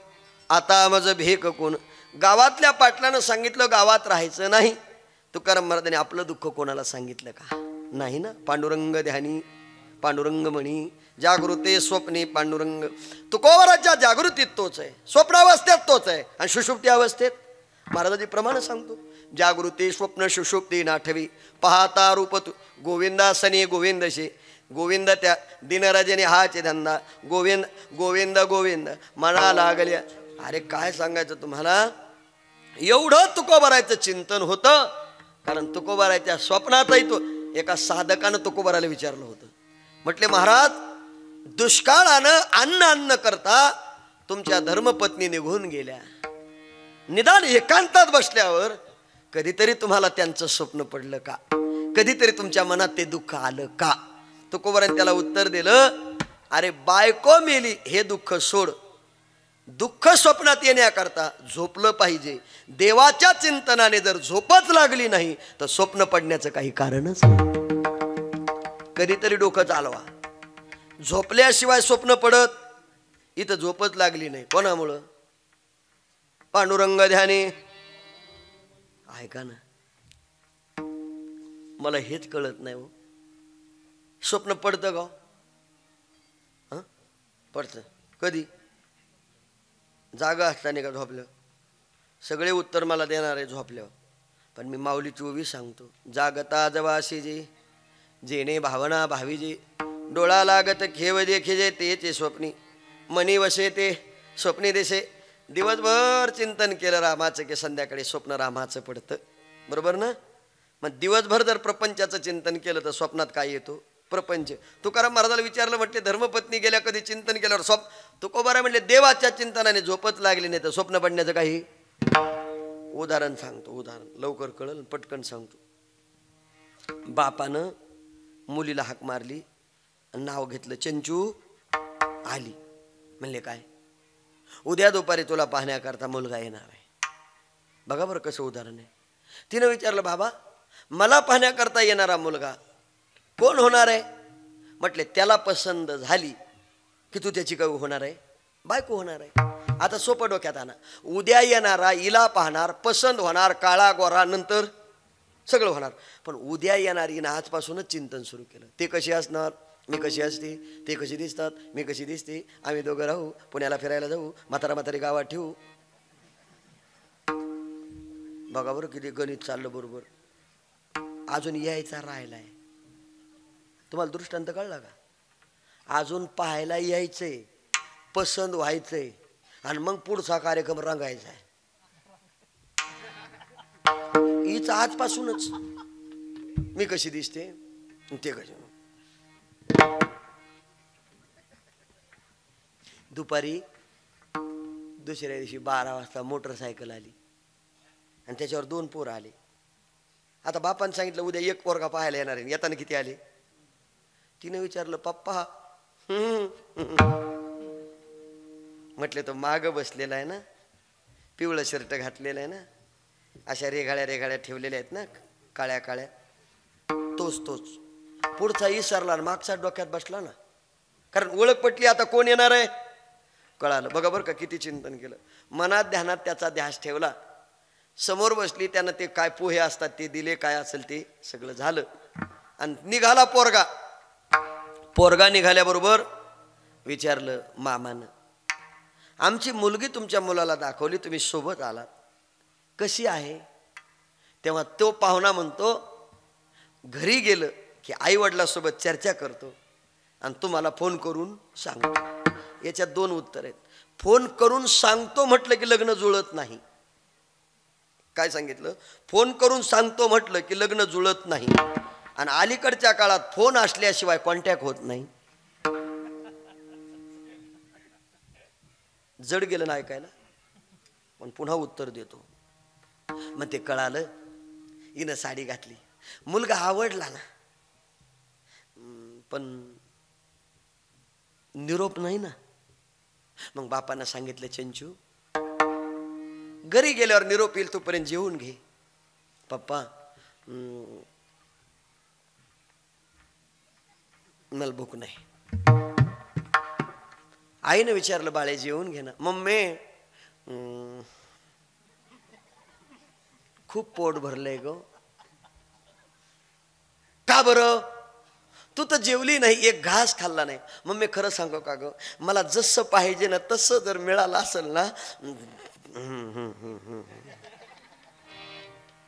आता माझं भेक कोण. गावातल्या पाटलानं सांगितलं गावात राहायचं नाही. तुकाराम महाराजांनी आपलं दुःख कोणाला सांगितलं का? नाही ना. पांडुरंग ध्यानी पांडुरंग म्हणी, जागृते स्वप्ने पांडुरंग. तुकोबराच्या जागृतीत तोच आहे, स्वप्नावस्थेत तोच आहे, आणि सुषुप्ती अवस्थेत महाराजांची प्रमाण सांगतो. जागृती स्वप्न सुषुप्ती नाठवी, पाहता रूप गोविंदासने गोविंदशे. गोविंद त्या दिनराजेने हाचे धंदा, गोविंद गोविंद गोविंद म्हणा लागल्या. अरे काय सांगायचं तुम्हाला, एवढं तुकोबारायचं चिंतन होतं. कारण तुकोबारायच्या स्वप्नातही तो एका साधकानं तुकोबाराला विचारलं होतं. म्हटले महाराज, दुष्काळानं अन्न करता तुमच्या धर्मपत्नी निघून गेल्या. निदान एकांतात बसल्यावर कधीतरी तुम्हाला त्यांचं स्वप्न पडलं का? कधीतरी तुमच्या मनात ते दुःख आलं का? तुकोबाराने त्याला उत्तर दिलं, अरे बायको मेली हे दुःख सोड. दुःख स्वप्नात येण्याकरता झोपलं पाहिजे. देवाच्या चिंतनाने जर झोपच लागली नाही तर स्वप्न पडण्याचं काही कारणच नाही. कधीतरी डोकं चालवा. झोपल्याशिवाय स्वप्न पडत, इथं झोपच लागली नाही. कोणामुळं? पांडुरंग ध्यानी. ऐका ना, मला हेच कळत नाही हो, स्वप्न पडतं का? पडतं. कधी? जागा असताना का झोपलं? सगळे उत्तर मला देणार आहे झोपल्यावर. पण मी माऊली 24 सांगतो. जागता जवाशी जे जेणे भावना भावीजे, डोळा लागत खेव देखिजे तेचे स्वप्नी, मनी वसे ते स्वप्नी देशे. दिवसभर चिंतन केलं रामाचं की संध्याकाळी स्वप्न रामाचं पडतं. बरोबर ना? मग दिवसभर जर प्रपंचाचं चिंतन केलं तर स्वप्नात काय येतो? प्रपंच. तुकाराम महाराजाला विचारलं, म्हटले धर्मपत्नी गेल्या कधी चिंतन केल्यावर तुकोबारा म्हटले देवाच्या चिंतनाने झोपच लागली नाही तर स्वप्न पडण्याचं काही उदाहरण सांगतो. उदाहरण लवकर कळलं, पटकन सांगतो. बापानं मुलीला हाक मारली, नाव घेतलं चंचू. आली. म्हणले काय? उद्या दुपारी तुला पाहण्याकरता मुलगा येणार आहे. बघा बरं कसं उदाहरण आहे. तिनं विचारलं, बाबा मला पाहण्याकरता येणारा मुलगा कोण होणार आहे? म्हटले त्याला पसंत झाली की तू त्याची काय होणार आहे? बायको होणार आहे. आता सोपं डोक्यात आणा. उद्या येणारा हिला पाहणार, पसंत होणार, काळा गोरा, नंतर सगळं होणार. पण उद्या येणारी ना आजपासूनच चिंतन सुरू केलं. ते कशी असणार, मी कशी असते, ते कशी दिसतात, मी कशी दिसते, आम्ही दोघं राहू, पुण्याला फिरायला जाऊ, म्हातारी गावात ठेवू. बघा बरं किती गणित चाललं बरोबर. अजून यायचा राहिलाय. तुम्हाला दृष्टांत कळला का? अजून पाहायला यायचंय, पसंत व्हायचंय, आणि मग पुढचा कार्यक्रम रंगायचा आहे. हीच आजपासूनच मी कशी दिसते, ते कशी. दुपारी दुसऱ्या दिवशी 12 वाजता मोटरसायकल आली आणि त्याच्यावर 2 पोरं आले. आता बापानं सांगितलं उद्या 1 पोरगा पाहायला येणार आहे. येताना किती आले? तिने विचारलं, पप्पा. म्हटले तो माग बसलेला आहे ना, पिवळं शर्ट घातलेलं आहे ना, अशा रेघाळ्या ठेवलेल्या आहेत ना, काळ्या काळ्या, तोच. पुढचा इसरला, मागचा डोक्यात बसला ना. कारण ओळख पटली, आता कोण येणार आहे कळालं. बघा बरं का किती चिंतन केलं. मनात ध्यानात त्याचा ध्यास ठेवला. समोर बसली, त्यानं ते काय पोहे असतात ते दिले, काय असेल ते सगळं झालं. आणि निघाला पोरगा निघाल्याबरोबर विचारलं मामानं, आमची मुलगी तुमच्या मुलाला दाखवली, तुम्ही सोबत आलात, कशी आहे? तेव्हा तो पाहुणा म्हणतो, घरी गेलं की आई वडिलांसोबत चर्चा करतो आणि तुम्हाला फोन करून सांगतो. याच्यात 2 उत्तर आहेत. फोन करून सांगतो म्हटलं की लग्न जुळत नाही. काय सांगितलं? फोन करून सांगतो म्हटलं की लग्न जुळत नाही. आणि अलीकडच्या काळात फोन असल्याशिवाय कॉन्टॅक्ट होत नाही. जड गेलं ना ऐकायला, पण पुन्हा उत्तर देतो. मग ते कळालं, हिनं साडी घातली, मुलगा आवडला ना, पण निरोप नाही ना. मग बापांना सांगितलं, चंचू घरी गेल्यावर निरोप येईल तोपर्यंत जेवून घे. पप्पा मला भूक नाही. आईने विचारलं, बाळे जेवून घे ना. मम्मी खूप पोट भरलंय ग. का बरं? तू तर जेवली नाही, एक घास खाल्ला नाही. मम्मी खरं सांगू का ग, मला जसं पाहिजे ना तसं जर मिळालं असेल ना.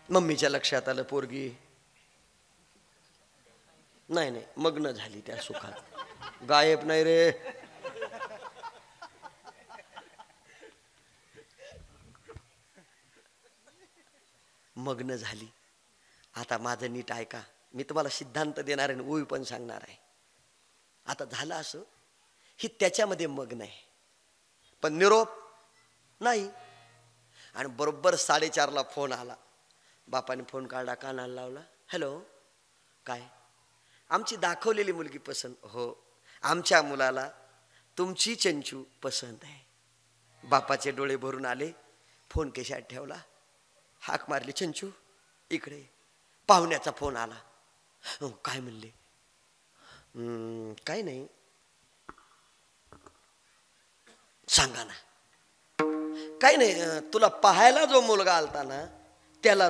मम्मीच्या लक्षात आलं पोरगी नाही मग्न झाली त्या सुखात. गायब नाही रे. मग्न झाली. आता माझं नीट ऐका, मी तुम्हाला सिद्धांत देणार आहे, ओवी पण सांगणार आहे. आता झालं असं, ही त्याच्यामध्ये मग्न आहे पण निरोप नाही. आणि बरोबर 4:30ला फोन आला. बापाने फोन काढला, कानाला लावला. हॅलो, काय? आमची दाखवलेली मुलगी पसंत? हो, आमच्या मुलाला तुमची चंचू पसंत आहे. बापाचे डोळे भरून आले. फोन केशात ठेवला, हाक मारली, चंचू इकडे. पाहुण्याचा फोन आला. काय म्हणले? काय नाही, सांगा ना. काही नाही, तुला पाहायला जो मुलगा आलता ना त्याला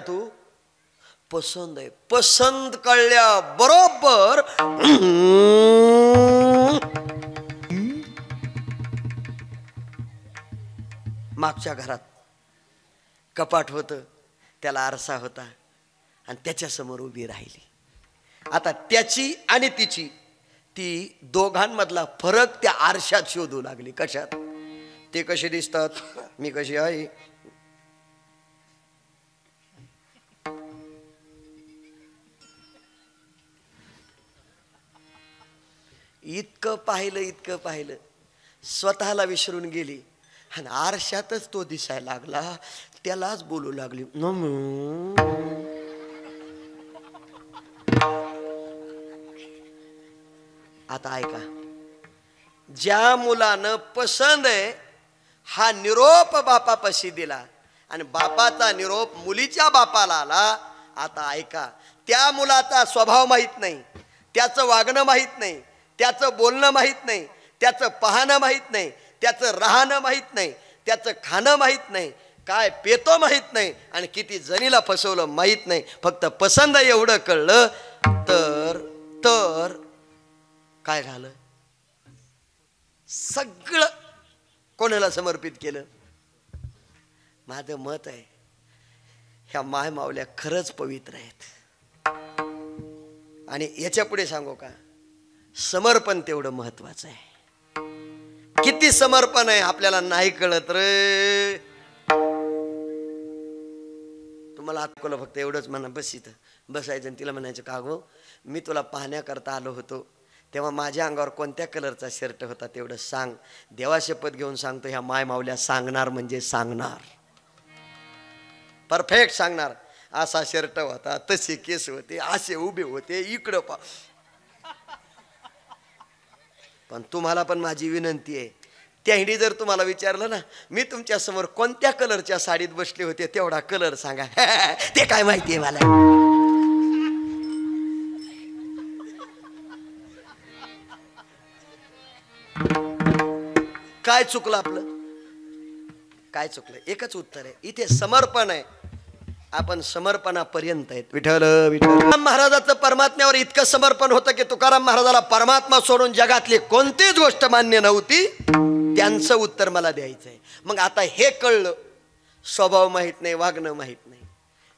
तू पसंत आहे. पसंत कळल्या बरोबर मागच्या घरात कपाट होतं, त्याला आरसा होता आणि त्याच्या समोर उभी राहिली. आता त्याची आणि तिची, ती दोघांमधला फरक त्या आरशात शोधू लागली. कशात? ते कसे दिसतात, मी कशी आहे. इतकं पाहिलं स्वतःला विसरून गेली आणि आरशातच तो दिसायला लागला. त्यालाच बोलू लागली. आता ऐका, ज्या मुलानं पसंत आहे हा निरोप बापापाशी दिला आणि बापाचा निरोप मुलीच्या बापाला आला. आता ऐका, त्या मुलाचा स्वभाव माहित नाही, त्याचं वागणं माहित नाही, त्याचं बोलणं माहित नाही, त्याचं पाहणं माहित नाही, त्याचं राहणं माहित नाही, त्याचं खाणं माहित नाही, काय पेतो माहित नाही आणि किती जणीला फसवलं माहित नाही. फक्त पसंत एवढं कळलं तर काय झालं? सगळं कोणाला समर्पित केलं? माझं मत आहे, ह्या माय मावल्या खरंच पवित्र आहेत. आणि याच्या पुढे सांगू का, समर्पण तेवढं महत्वाचं आहे. किती समर्पण आहे आपल्याला नाही कळत रे. तुम्हाला आतकोला फक्त एवढंच म्हणा, बस इथं बसायचं आणि तिला म्हणायचं, का गो मी तुला पाहण्याकरता आलो होतो तेव्हा माझ्या अंगावर कोणत्या कलरचा शर्ट होता तेवढं सांग. देवा शपथ घेऊन सांगतो, ह्या माय मावल्या सांगणार म्हणजे सांगणार, परफेक्ट सांगणार. असा शर्ट होता, तसे केस होते, असे उभे होते, इकडं पा. पण तुम्हाला पण माझी विनंती आहे, त्या हिडी जर तुम्हाला विचारलं ना, मी तुमच्या समोर कोणत्या कलरच्या साडीत बसले होते तेवढा कलर सांगा. ते काय माहिती आहे मला. काय चुकलं आपलं? काय चुकलं? एकच उत्तर आहे, इथे समर्पण आहे. आपण समर्पणापर्यंत आहेत. विठ्ठल विठ्ठल. महाराजाचं परमात्म्यावर इतकं समर्पण होतं की तुकाराम महाराजाला परमात्मा सोडून जगातली कोणतीच गोष्ट मान्य नव्हती. त्यांचं उत्तर मला द्यायचंय. मग आता हे कळलं, स्वभाव माहित नाही, वागणं माहित नाही,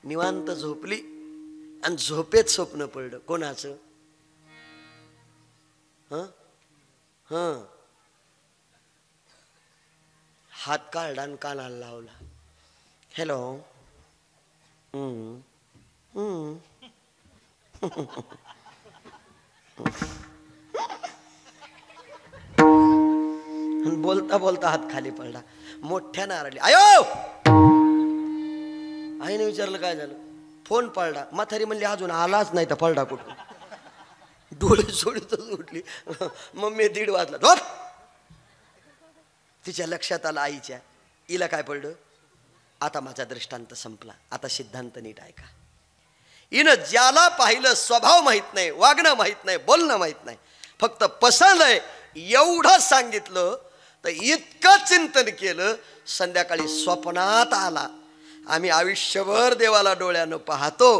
निवांत झोपली आणि झोपेत स्वप्न पडलं. कोणाचं? हात काढला आणि कानाला लावला. हॅलो. बोलता बोलता हात खाली पडला. मोठ्यानं आरडली, आयो. आईने विचारलं काय झालं? फोन पडला. म्हातारी म्हणली अजून आलाच नाही तर पडला कुठून? डोळे सोडतच उठली. मम्मी 1:30 वाजला झोप. तिच्या लक्षात आलं आईच्या, हिला काय पडलं, आता माझा दृष्टांत संपला, आता सिद्धांत नीट ऐका. हिनं ज्याला पाहिलं स्वभाव माहित नाही, वागणं माहित नाही, बोलणं माहित नाही, फक्त पसंत आहे एवढं सांगितलं तर इतकं चिंतन केलं. संध्याकाळी स्वप्नात आला. आम्ही आयुष्यभर देवाला डोळ्यानं पाहतो,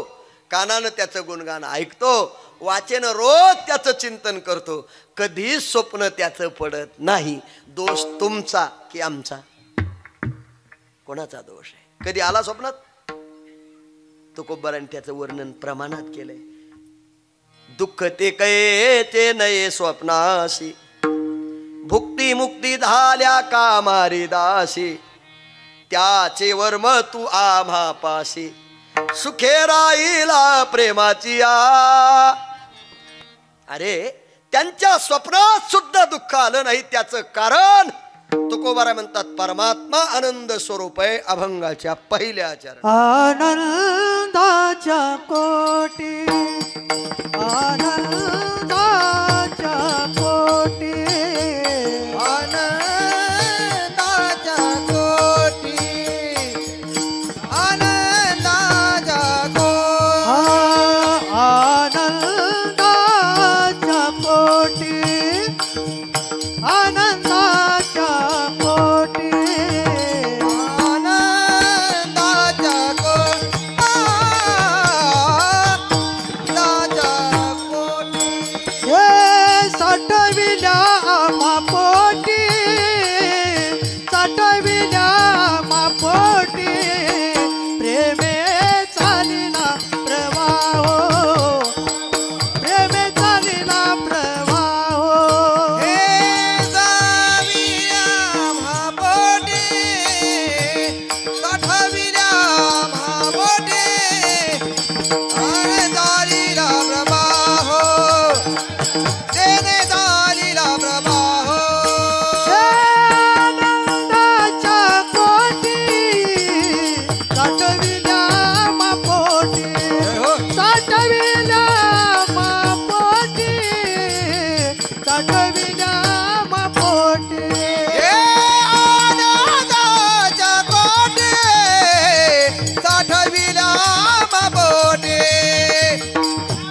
कानानं त्याचं गुणगान ऐकतो, वाचेनं रोज त्याचं चिंतन करतो, कधी स्वप्न त्याचं पडत नाही. दोष तुमचा की आमचा? कोणाचा दोष आहे? कधी आला स्वप्नात? तुकोबारांनी त्याचं वर्णन प्रमाणात केलंय. दुःख ते कयेचे नये स्वप्नासी, भुक्ती मुक्ती झाल्या कामारी दासी, त्याचे वर्म तू आम्हा पासी, सुखे राहिला प्रेमाची आ. अरे त्यांच्या स्वप्नात सुद्धा दुःख आलं नाही, त्याचं कारण तुकोबारा म्हणतात परमात्मा आनंद स्वरूप आहे. अभंगाच्या पहिल्या चरण आनंदाच्या कोटी, आनंदाच्या कोटी, आनंदाच्या कोटी, आनंदाच्या कोटी, आनंदाच्या कोटी, आनंदाच्या कोटी, आनंदाच्या कोटी, हे साठविल्या आम्हा पोटी, साठविल्या आम्हा पोटी, प्रेमे चालिला प्रवाह, प्रेमे चालिला प्रवाह, हे जाविल्या आम्हा पोटी, साठविल्या आम्हा पोटी, आणि चालिला प्रवाह, देणे चालिला प्रवाह, आनंदाच्या कोटी, साठविल्या मापोटी, साठविल्या मापोटी, साठविल्या मापोटी, आनंदाच्या कोटी, साठविल्या मापोटी,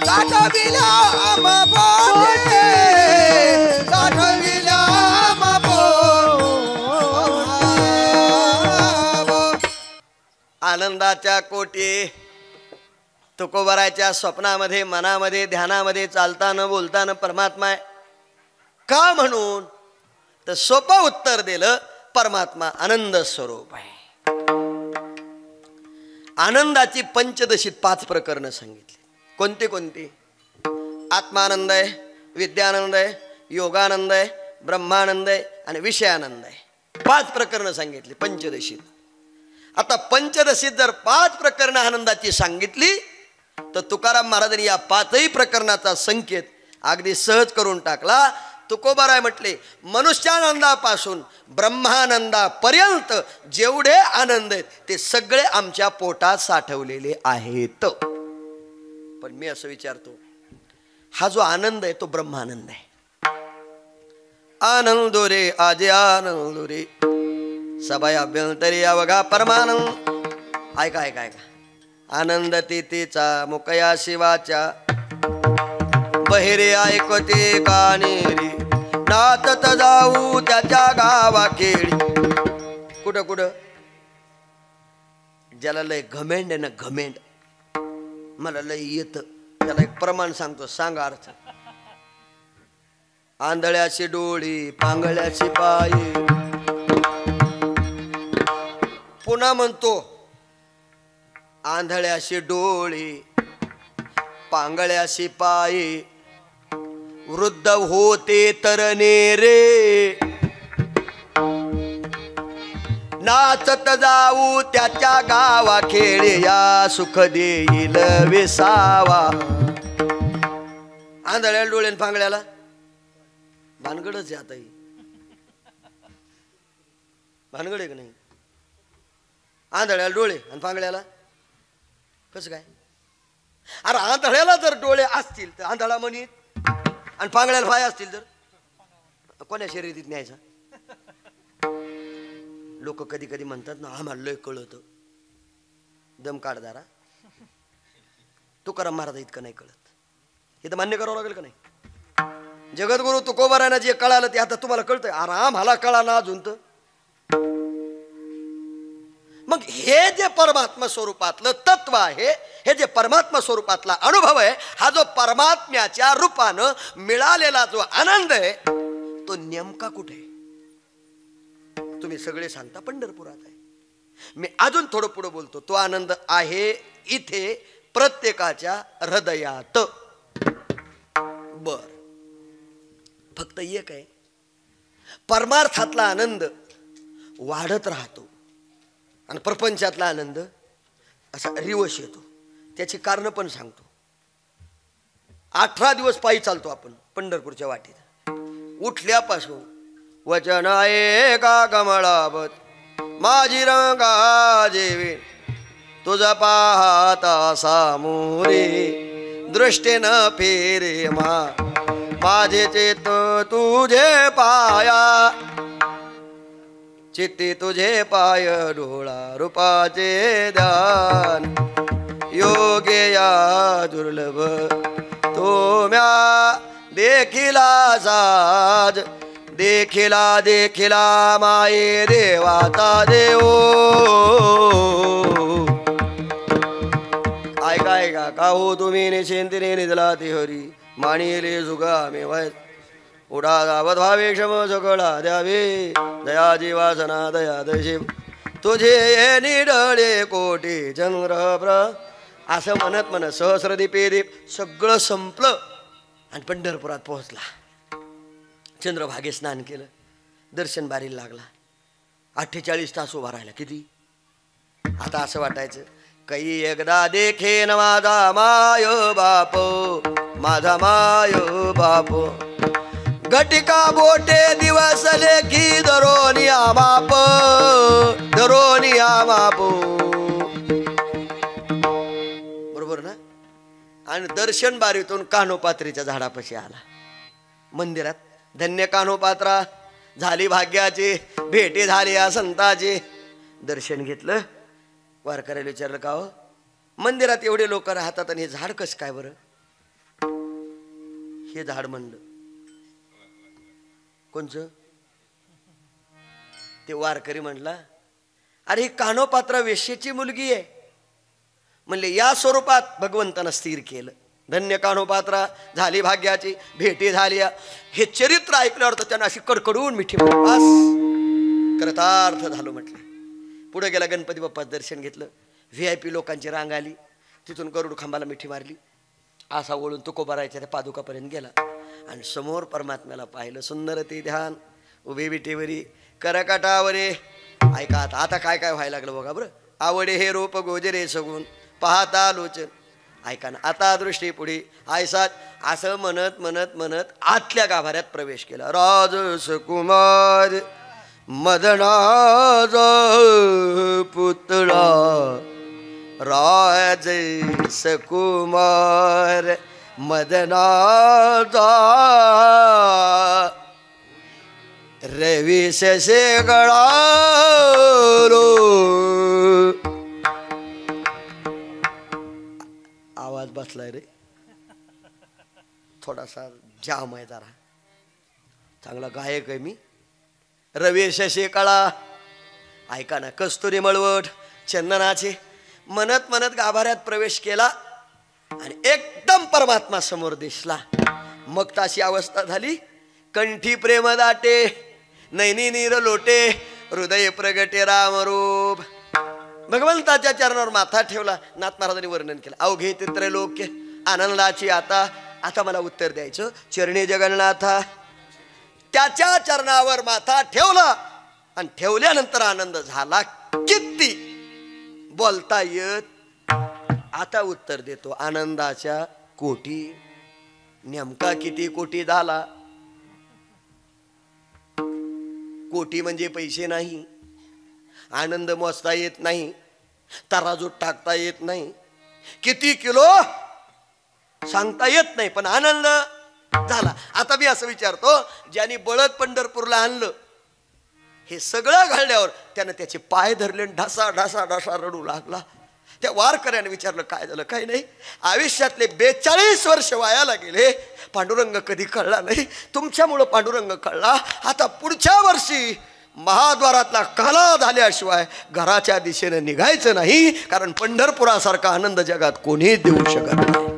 साठविल्या मापोटी, साठविल्या मापोटी. आनंदाच्या कोटी. तुकोबाराच्या स्वप्नामध्ये, मनामध्ये, ध्यानामध्ये चालताना बोलताना परमात्मा आहे. का म्हणून तर सोपं उत्तर दिलं, परमात्मा आनंद स्वरूप आहे. आनंदाची पंचदशीत 5 प्रकरणं सांगितली. कोणती कोणती? आत्मानंद आहे, विद्यानंद आहे, योगानंद आहे, ब्रह्मानंद आहे आणि विषयानंद आहे. 5 प्रकरणं सांगितली पंचदशीत. आता पंचदशीत जर 5 प्रकरणं आनंदाची सांगितली तर तुकाराम महाराजांनी या 5ही प्रकरणाचा संकेत अगदी सहज करून टाकला. तुकोबाराय म्हटले मनुष्यानंदापासून ब्रह्मानंदापर्यंत जेवढे आनंद आहेत ते सगळे आमच्या पोटात साठवलेले आहेत. पण मी असं विचारतो, हा जो आनंद आहे तो ब्रह्मानंद आहे. आनंदो रे आजे आनंदो रे सभया अभ्यंतरी अवघा परमानंद. ऐका ऐका ऐका. आनंद तिथेचा मुकया शिवाच्या, बहिरे ऐकते कानेरी, नाचत जाऊ त्याच्या गावा खेळी. कुठं कुठं? ज्याला लय घमेंड आहे ना, घमेंड, मला लय येत, त्याला एक प्रमाण सांगतो, सांगा अर्थ. आंधळ्याची डोळी पांगळ्याची पायी. पुन्हा म्हणतो, आंधळ्याशी डोळी पांगळ्याशी पायी, वृद्ध होते तरणे रे, नाचत जाऊ त्याच्या गावा खेळे, या सुख देईल विसावा. आंधळ्या डोळ्यान पांगळ्याला भानगडच आहे. आता ही भानगड आहे का नाही? आंधळ्याला डोळे आणि पांगळ्याला कसं काय? अरे आंधळ्याला जर डोळे असतील तर आंधळा म्हणीत आणि पांगळ्याला पाय असतील तर कोण्या शर्यतीत न्यायचा? लोक कधी कधी म्हणतात ना आम्हाला लय कळत, दम काढ दारा. तुकाराम महाराज इतकं नाही कळत, हे तर मान्य करावं लागेल का नाही? जगद्गुरु तुकोबारायना जे कळालं ते आता तुम्हाला कळतंय. आराम हाला कळा ना अजून तर. मग हे जे परमात्मा स्वरूपातलं तत्व आहे, हे जे परमात्मा स्वरूपातला अनुभव आहे, हा जो परमात्म्याच्या रूपानं मिळालेला जो आनंद आहे तो नेमका कुठे आहे? तुम्ही सगळे सांगता पंढरपुरात आहे. मी अजून थोडं पुढे बोलतो. तो आनंद आहे इथे प्रत्येकाच्या हृदयात. बर, फक्त एक आहे, परमार्थातला आनंद वाढत राहतो आणि प्रपंचातला आनंद असा रिवश येतो. त्याची कारण पण सांगतो. 18 दिवस पायी चालतो आपण पंढरपूरच्या वाटेत. उठल्यापासून वचन आहे का कमळावत माझी रंगा जेवे तुझा पाहता सामोरे दृष्टीनं फेरे माझे चेत तुझे पाया चित्ती तुझे पाय डोळा रूपाचे ध्यान योगे या दुर्लभ तो म्या देखिला साज देखिला देखिला माये देवाचा देव. ऐका ऐका का हो तुम्ही निश्चिंतीने निधला ते हरी माणिले जुगा मे वय उडा गावत भावे क्षम सकळा द्यावे दया जीवासना दया दशिव तुझे निडळे कोटी चंद्र प्र. असं म्हणत म्हणत सहस्रदीपे दीप सगळं संपलं आणि पंढरपुरात पोहोचला. चंद्रभागे स्नान केलं, दर्शन बारीला लागला. 48 तास उभा राहिला. किती? आता असं वाटायचं काही एकदा देखेन माझा माय बाप माझा माय बाप घटिका बोटे दिवसले की दरोनिया बाप दरोनिया बाप. बरोबर ना? आणि दर्शन बारीतून कान्होपात्रीच्या झाडापाशी आला. मंदिरात धन्य कान्होपात्रा झाली भाग्याची भेटी झाली या संताची. दर्शन घेतलं. वारकऱ्याला विचारलं का हो मंदिरात एवढे लोक राहतात आणि हे झाड कसं काय बरं? हे झाड म्हणलं कोणचं? ते वारकरी म्हणला अरे ही कान्होपात्रा वेश्येची मुलगी आहे. म्हणले या स्वरूपात भगवंतानं स्थिर केलं. धन्य कान्होपात्रा झाली भाग्याची भेटी झाली. हे चरित्र ऐकल्यावर तर त्यांना अशी कडकडून मिठी बस कृतार्थ झालो म्हटलं. पुढे गेला, गणपती बाप्पा दर्शन घेतलं. VIP लोकांची रांग आली. तिथून गरुड खांबाला मिठी मारली. असा वळून तुकोबारायच्या त्या पादुकापर्यंत गेला आणि समोर परमात्म्याला पाहिलं. सुंदर ते ध्यान उभे विटेवरी करकटावरे. ऐका आता काय काय व्हायला लागलं बघा बरं. आवडे हे रूप गोजरे सगून पाहता लोचन. ऐका ना आता दृष्टी पुढे आयसात असं म्हणत म्हणत म्हणत आतल्या गाभाऱ्यात प्रवेश केला. राजसकुमार मदनाचा पुतळा राज सकुमार मदनाचा रवी शेगळा आवाज बसलाय रे थोडासा जाम आहे जरा. चांगला गायक आहे मी. रवी शेकळा. ऐका ना कस्तुरी मळवट चंदनाचे म्हणत म्हणत गाभाऱ्यात प्रवेश केला आणि एकदम परमात्मा समोर दिसला. मग ताशी अवस्था झाली. कंठी प्रेम दाटे नैनी नीर लोटे हृदय प्रगटे रामरूप. भगवंताच्या चरणावर माथा ठेवला. नाथ महाराजांनी वर्णन केलं. अवघे त्रैलोक्य आनंदाची आता मला उत्तर द्यायचं. चरणी जगन्नाथा त्याच्या चरणावर माथा ठेवला आणि ठेवल्यानंतर आनंद झाला. किती बोलता येत. आता उत्तर देतो. आनंदाच्या कोटी. नेमका किती कोटी झाला? कोटी म्हणजे पैसे नाही. आनंद मोजता येत नाही. तराजूत टाकता येत नाही. किती किलो सांगता येत नाही. पण आनंद झाला. आता मी असं विचारतो, ज्यांनी बळद पंढरपूरला आणलं, हे सगळं घडल्यावर त्यानं त्याचे पाय धरले, ढासा ढासा ढासा रडू लागला. त्या वारकऱ्याने विचारलं काय झालं. काही नाही, आयुष्यातले 42 वर्ष वायाला गेले, पांडुरंग कधी कळला नाही, तुमच्यामुळं पांडुरंग कळला. आता पुढच्या वर्षी महाद्वारातला काला झाल्याशिवाय घराच्या दिशेने निघायचं नाही, कारण पंढरपुरासारखा आनंद जगात कोणी देऊ शकत नाही.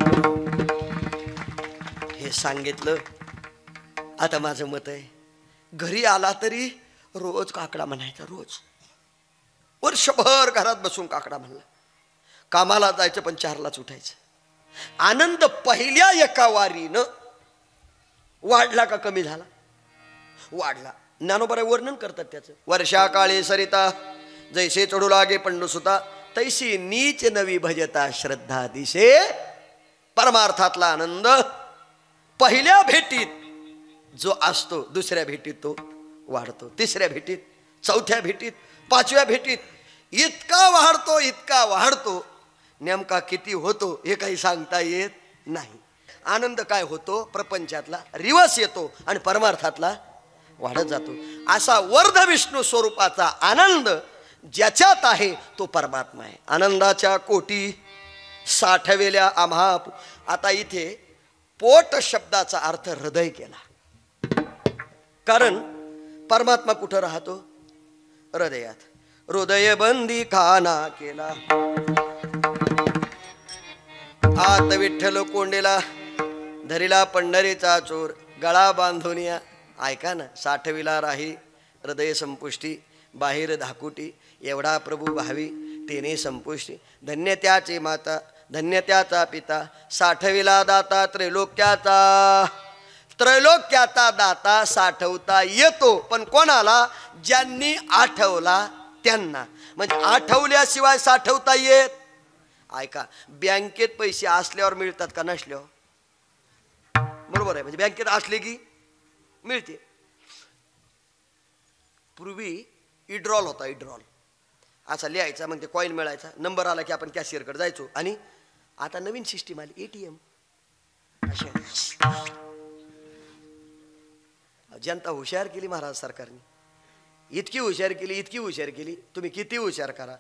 हे सांगितलं. आता माझं मत आहे, घरी आला तरी रोज काकडा म्हणायचा, रोज वर्षभर घरात बसून काकडा म्हणला. कामाला जायचं पण 4लाच उठायचं. आनंद पहिल्या एका वारीनं वाढला का कमी झाला? वाढला. ज्ञानोबा वर्णन करतात त्याचं. वर्षा काळे सरिता जैसे चढू लागे पंडुसुता, तैसी नीच नवी भजता श्रद्धा दिशे. परमार्थातला आनंद पहिल्या भेटीत जो असतो, दुसऱ्या भेटीत तो वाढतो, तिसऱ्या भेटीत, चौथ्या भेटीत, 5व्या भेटीत इतका वाढतो, इतका वाढतो. नेमका किती होतो हे काही सांगता येत नाही. आनंद काय होतो? प्रपंचातला रिवर्स येतो आणि परमार्थातला वाढत जातो. असा वर्ध विष्णू स्वरूपाचा आनंद ज्याच्यात आहे तो परमात्मा आहे. आनंदाच्या कोटी साठवेल्या आम्हा. आता इथे पोट शब्दाचा अर्थ हृदय केला, कारण परमात्मा कुठं राहतो? हृदयात. हृदय बंदी खाना केला, आत विठ्ठल कोंडेला, धरिला पंढरीचा चोर, गळा बांधून या. ऐका ना, साठविला राही हृदय संपुष्टी, बाहेर धाकुटी, एवढा प्रभू भावी तेने संपुष्टी. धन्य त्याचे माता, धन्य त्याचा पिता, साठविला दाता त्रैलोक्याचा. त्रैलोक्याचा दाता साठवता येतो, पण कोणाला? ज्यांनी आठवला त्यांना. म्हणजे आठवल्याशिवाय साठवता येत. ऐका, बँकेत पैसे असल्यावर मिळतात का नसल्यावर? बरोबर आहे. म्हणजे बँकेत असले की मिळते. पूर्वी इड्रॉल होता, इड्रॉल असा लिहायचा, मग ते कॉईन मिळायचा, नंबर आला की आपण कॅशियरकडे जायचो. आणि आता नवीन सिस्टीम आली, एटीएम. जनता हुशार केली महाराज सरकारने, इतकी हुशार केली, इतकी हुशार केली. तुम्ही किती हुशार करा,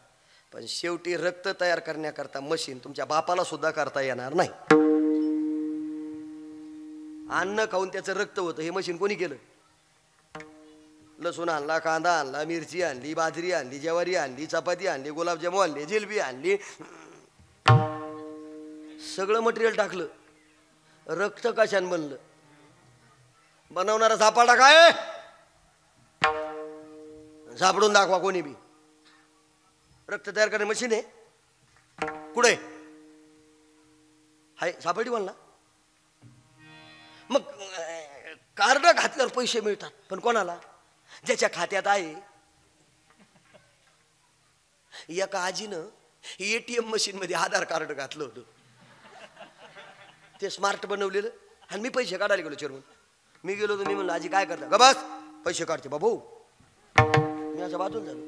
पण शेवटी रक्त तयार करण्याकरता मशीन तुमच्या बापाला सुद्धा करता येणार नाही. अन्न खाऊन त्याचं रक्त होतं, हे मशीन कोणी केलं? लसूण आणला, कांदा आणला, मिरची आणली, बाजरी आणली, ज्वारी आणली, चपाती आणली, गुलाबजामू आणले, जिलबी आणली, सगळं मटेरियल टाकलं. रक्त कशाने बनलं? बनवणारा झापाडा काय? झापडून दाखवा कोणी बी. रक्त तयार करणे मशीन आहे कुठे? हाय सापडी म्हणला. मग कार्ड घातल्यावर पैसे मिळतात, पण कोणाला? ज्याच्या खात्यात आहे. एका आजीनं एटीएम मशीन मध्ये आधार कार्ड घातलं होतं, ते स्मार्ट बनवलेलं. आणि मी पैसे काढायला गेलो चेअरमन. मी गेलो तर मी म्हणलं आजी काय करता? ग बस पैसे काढते बाबू. मी असं बाजून झालो.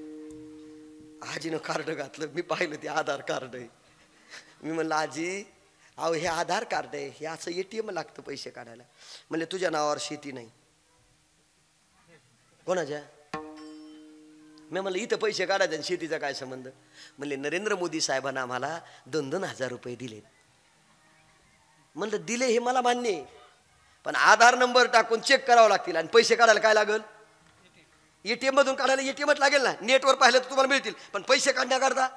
आजीनं कार्ड घातलं, मी पाहिलं ते आधार कार्ड आहे. मी म्हणलं आजी अहो हे आधार कार्ड आहे, हे असं एटीएम लागतं पैसे काढायला. म्हणले तुझ्या नावावर शेती नाही. कोणाच्या? मी म्हणलं इथं पैसे काढायचे आणि शेतीचा काय संबंध? म्हणले नरेंद्र मोदी साहेबांना आम्हाला 2-2 हजार रुपये दिले. म्हणलं दिले हे मला मान्य आहे, पण आधार नंबर टाकून चेक करावं लागतील आणि पैसे काढायला काय लागल? एटीएम मधून काढायला एटीएमच लागेल ना. नेटवर पाहिलं तर तुम्हाला मिळतील, पण पैसे काढण्याकरता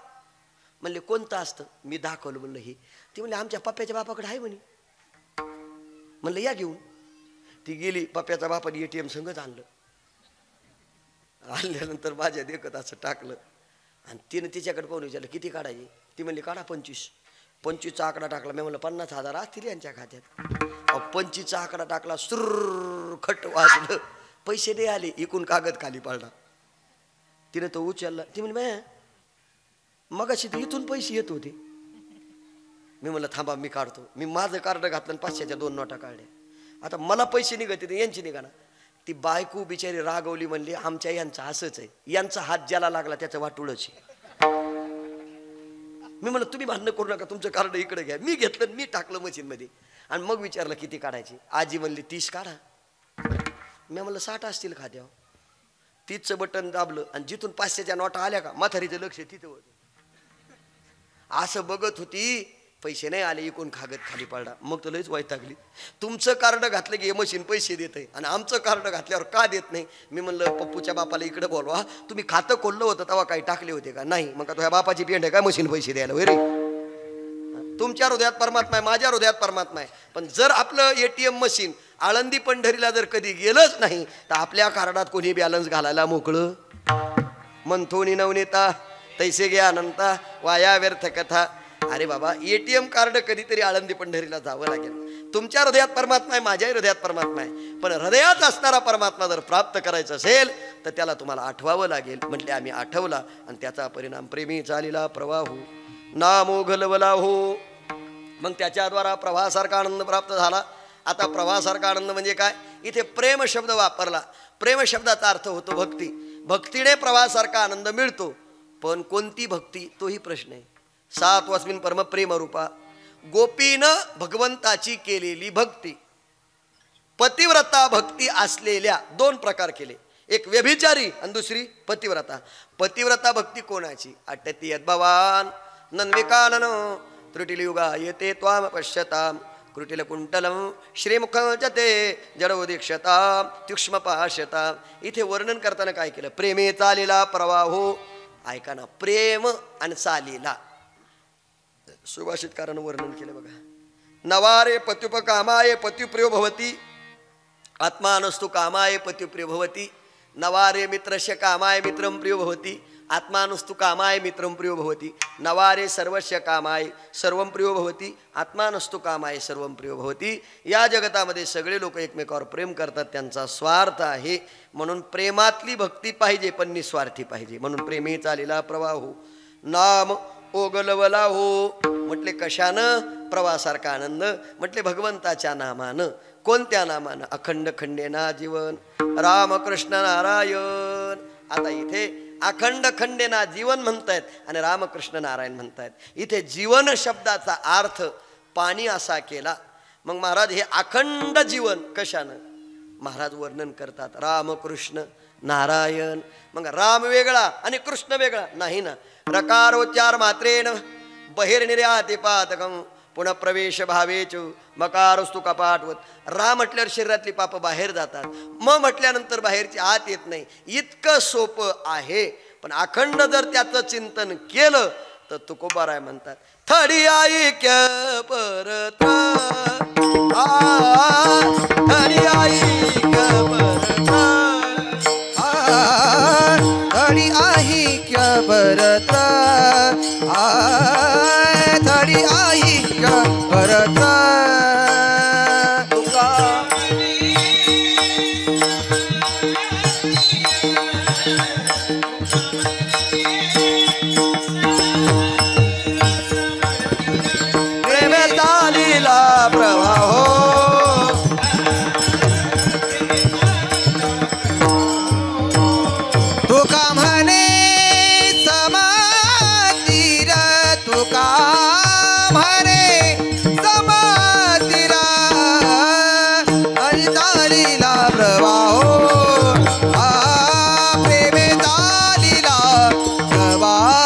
म्हणले कोणतं असतं? मी दाखवलं. म्हणलं हे. ती म्हणले आमच्या पप्प्याच्या बापाकडे आहे म्हणे. म्हणलं या घेऊन. ती गेली, पप्प्याच्या बापाने एटीएम संगत आणलं. आणल्यानंतर माझ्या देखत असं टाकलं आणि तिने तिच्याकडे पाहून विचारलं किती काढायची? ती म्हणली काढा 25. 25चा आकडा टाकला. मी म्हणलं 50,000 असतील यांच्या खात्यात. 25चा आकडा टाकला, सुर खट वाजलं, पैसे नाही आले. एकूण कागद खाली पडला. तिने तो उचलला. ती म्हणली मगाशी तर इथून पैसे येत होते. मी म्हणलं थांबा मी काढतो. मी माझं कार्ड घातलं आणि 500च्या 2 नोटा काढल्या. आता मला पैसे निघत यांची निघा ना. ती बायको बिचारी रागवली, म्हणली आमच्या यांचं असंच आहे, यांचा हात ज्याला लागला त्याचं वाटुळच आहे. मी म्हणलं तुम्ही भांडणं करू नका, तुमचं कार्ड इकडे घ्या. मी घेतलं, मी टाकलं मशीन मध्ये आणि मग विचारलं किती काढायची. आजी म्हणली 30 काढा. मी म्हणलं 60 असतील खाद्यावर. 30चं बटन दाबलं आणि जिथून 500च्या नोटा आल्या का म्हातारीचं लक्ष तिथं होतं. असं बघत होती, पैसे नाही आले, इकून खागत खाली पडला. मग तर लईच वैतागली. तुमचं कार्ड घातलं की हे मशीन पैसे देतंय आणि आमचं कार्ड घातल्यावर का देत नाही. मी म्हणलं पप्पूच्या बापाला इकडे बोलवा, तुम्ही खातं खोललं होतं तेव्हा काही टाकले होते का. नाही. मग का तुझ्या बापाची पेंट आहे का मशीन पैसे द्यायला रे. तुमच्या हृदयात परमात्मा आहे, माझ्या हृदयात परमात्मा आहे. पण जर आपलं ATM मशीन आळंदी पंढरीला जर कधी गेलंच नाही तर आपल्या कार्डात कोणी बॅलन्स घालायला मोकळं. मंथोनी नवनेता तैसे घ्या अनंता वाया व्यर्थ कथा. अरे बाबा, ATM कार्ड कधीतरी आळंदी पंढरीला जावं लागेल. तुमच्या हृदयात परमात्मा आहे, माझ्या हृदयात परमात्मा आहे. पण हृदयात असणारा परमात्मा जर प्राप्त करायचा असेल तर त्याला तुम्हाला आठवावं लागेल. म्हटले आम्ही आठवला आणि त्याचा परिणाम प्रेमी चालीला प्रवाहू नामोघलवला हो. मग त्याच्याद्वारा प्रवाहासारखा आनंद प्राप्त झाला. आता प्रवाहासारखा आनंद म्हणजे काय. इथे प्रेम शब्द वापरला. प्रेम शब्दाचा अर्थ होतो भक्ती. भक्तीने प्रवाहासारखा आनंद मिळतो. पण कोणती भक्ती तोही प्रश्न आहे. 7 वस्मिन परम प्रेम रूपा. गोपीनं भगवंताची केलेली भक्ती. पतिव्रता भक्ती असलेल्या 2 प्रकार केले. एक व्यभिचारी आणि दुसरी पतिव्रता. पतिव्रता भक्ती कोणाची. अट्टती यद्भवान नन्विकानन त्रुटिलयुगा येते त्वाम पश्यताम कृटिल कुंटलम श्रीमुख जते जडोदीक्षता तीक्ष्म पाश्यता. इथे वर्णन करताना काय केलं. प्रेमे चालीला प्रवाहो. ऐका ना, प्रेम आणि चालीला सुभाषितकारानं वर्णन केलं बघा. नवारे पत्युपकामाय पत्युप्रियो भवती. आत्मानस्तु कामाय पत्युप्रियो भवती. नवारे मित्रस्य कामाय मित्रं प्रियो भवती. आत्मानस्तु कामाय मित्रं प्रियो भवती. नवारे सर्वस्य कामाय सर्वं प्रियो भवती. आत्मानस्तु कामाय सर्वं प्रियो भवती. या जगतामध्ये सगळे लोक एकमेकावर प्रेम करतात, त्यांचा स्वार्थ आहे. म्हणून प्रेमातली भक्ती पाहिजे पण निस्वार्थी पाहिजे. म्हणून प्रेमी चालीला प्रवाहो नाम ओगलवला हो. म्हटले कशानं. प्रवासारखा आनंद. म्हटले भगवंताच्या नामानं. कोणत्या नामानं. अखंड खंडेना जीवन रामकृष्ण नारायण. आता इथे अखंड खंडेना जीवन म्हणतायत आणि रामकृष्ण नारायण म्हणतायत. इथे जीवन शब्दाचा अर्थ पाणी असा केला. मग महाराज हे अखंड जीवन कशानं. महाराज वर्णन करतात रामकृष्ण नारायण. मग राम वेगळा आणि कृष्ण वेगळा नाही ना. रकारोच्चार मात्रेन बहिर्निर्याते पातकं पुन्हा प्रवेश भावेच मकारस्तु कपाटवत. रा म्हटल्यावर शरीरातली पाप बाहेर जातात. म म्हटल्यानंतर बाहेरची आत येत नाही. इतकं सोपं आहे. पण अखंड जर त्याचं चिंतन केलं तर तुकोबाराय म्हणतात थडी ऐक्य परत. थडी ऐक्य परत. थडी ऐक्य परत. थडी ऐक्य परत. प्रेम चालीला प्रवाहो. तुका म्हणे समातीर. तुका म्हणे समातीर. हरी चालीला प्रवाहो. प्रेमे चालीला प्रवाहो.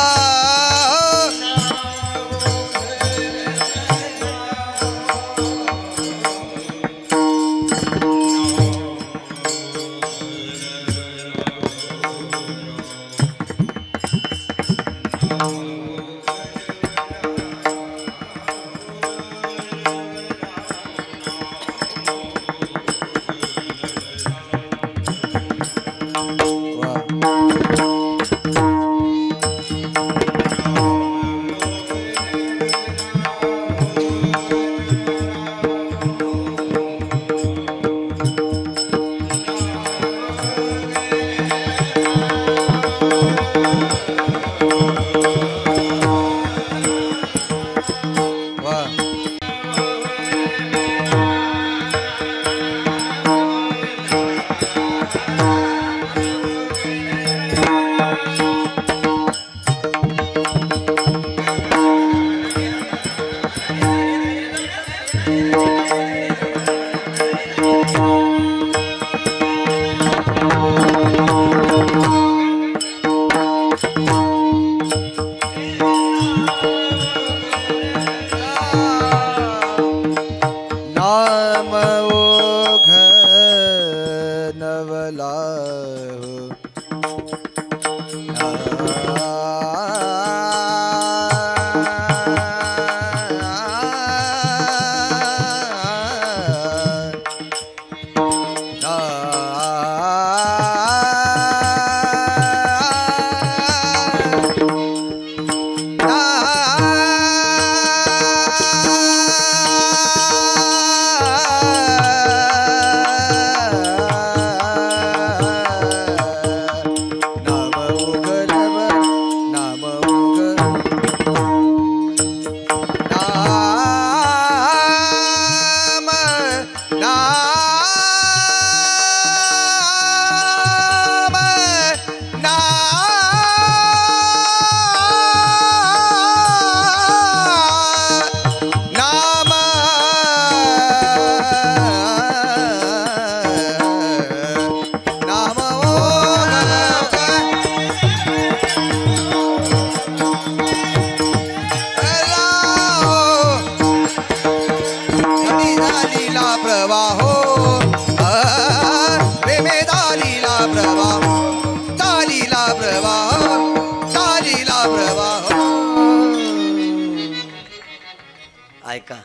ऐका.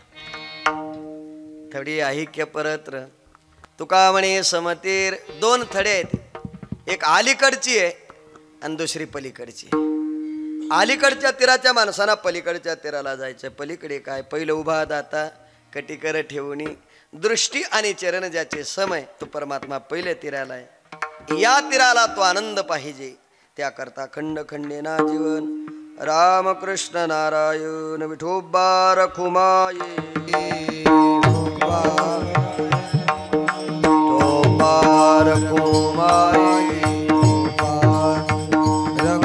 थडी ऐक्य परत्र तुका म्हणे समतीर. दोन थडे आहेत, एक अलीकडची आहे आणि दुसरी पलीकडची. अलीकडच्या तीराच्या माणसांना पलीकडच्या तीराला जायचं. पलीकडे काय, पहिलं उभा दाता कटिकर ठेवणी दृष्टी आणि चरण ज्याचे समय तो परमात्मा पहिले तीराला आहे. या तीराला तो आनंद पाहिजे, त्याकरता खंड खंडेना जीवन. रामकृष्ण नारायण विठोबा रखुमाये.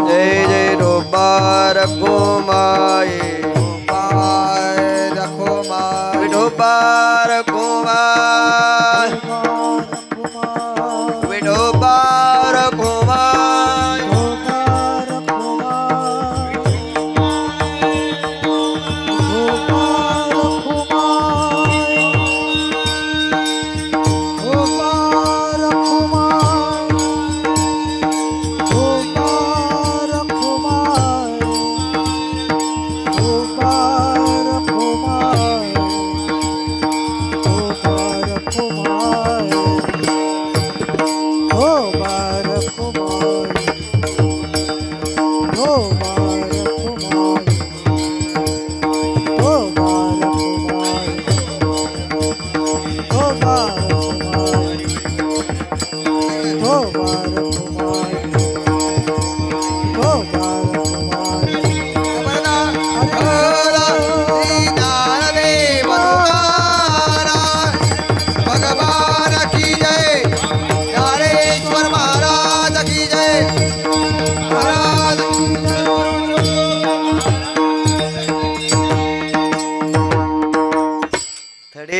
जय जय डोबा रखुमाये. विठोबा रखुमाये. विठोबा रखुमाये.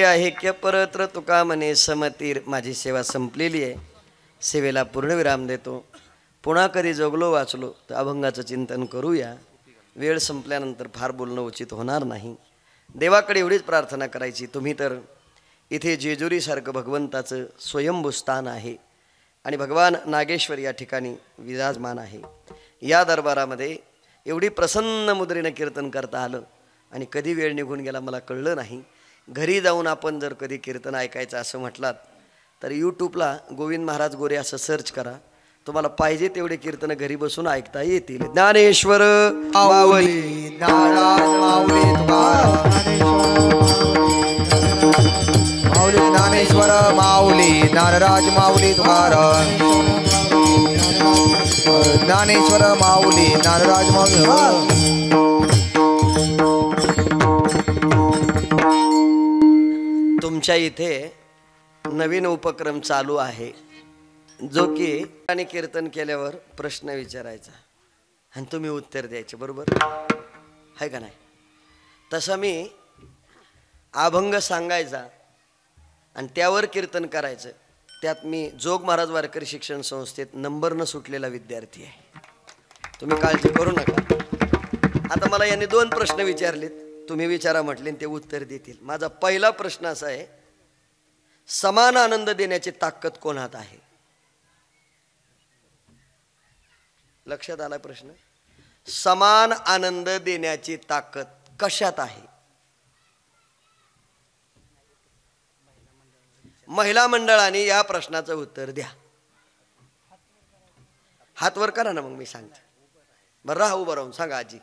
ऐक्य परत्र तुका म्हणे समतीर. माझी सेवा संपलेली आहे, सेवेला पूर्णविराम देतो. पुन्हा कधी जगलो वाचलो तर अभंगाचं चिंतन करूया. वेळ संपल्यानंतर फार बोलणं उचित होणार नाही. देवाकडे एवढीच प्रार्थना करायची, तुम्ही तर इथे जेजुरीसारखं भगवंताचं स्वयंभू स्थान आहे आणि भगवान नागेश्वर या ठिकाणी विराजमान आहे. या दरबारामध्ये एवढी प्रसन्न मुद्रेनं कीर्तन करता आलं आणि कधी वेळ निघून गेला मला कळलं नाही. घरी जाऊन आपण जर कधी कीर्तन ऐकायचं असं म्हटलात तर यूट्यूबला गोविंद महाराज गोरे असं सर्च करा, तुम्हाला पाहिजे तेवढे कीर्तन घरी बसून ऐकता येतील. ज्ञानेश्वर माऊली ज्ञानेश्वर माऊली नारराज माऊली तुकाराम. ज्ञानेश्वर माऊली नारराज माऊली. तुमच्या इथे नवीन उपक्रम चालू आहे, जो की आणि कीर्तन केल्यावर प्रश्न विचारायचा आणि तुम्ही उत्तर द्यायचे, बरोबर आहे का नाही? तसं मी अभंग सांगायचा आणि त्यावर कीर्तन करायचं. त्यात मी जोग महाराज वारकरी शिक्षण संस्थेत नंबर न सुटलेला विद्यार्थी आहे, तुम्ही काळजी करू नका. आता मला यांनी 2 प्रश्न विचारलेत, तुम्ही विचारा म्हटले ते उत्तर देतील. माझा पहिला प्रश्न असा आहे, समान आनंद देण्याची ताकद कोणात आहे? लक्षात आला प्रश्न? समान आनंद देण्याची ताकद कशात आहे? महिला मंडळाने या प्रश्नाचं उत्तर द्या. हात वर करा ना, मग मी सांगते. बरं राहा उभं राहून सांगा. आजी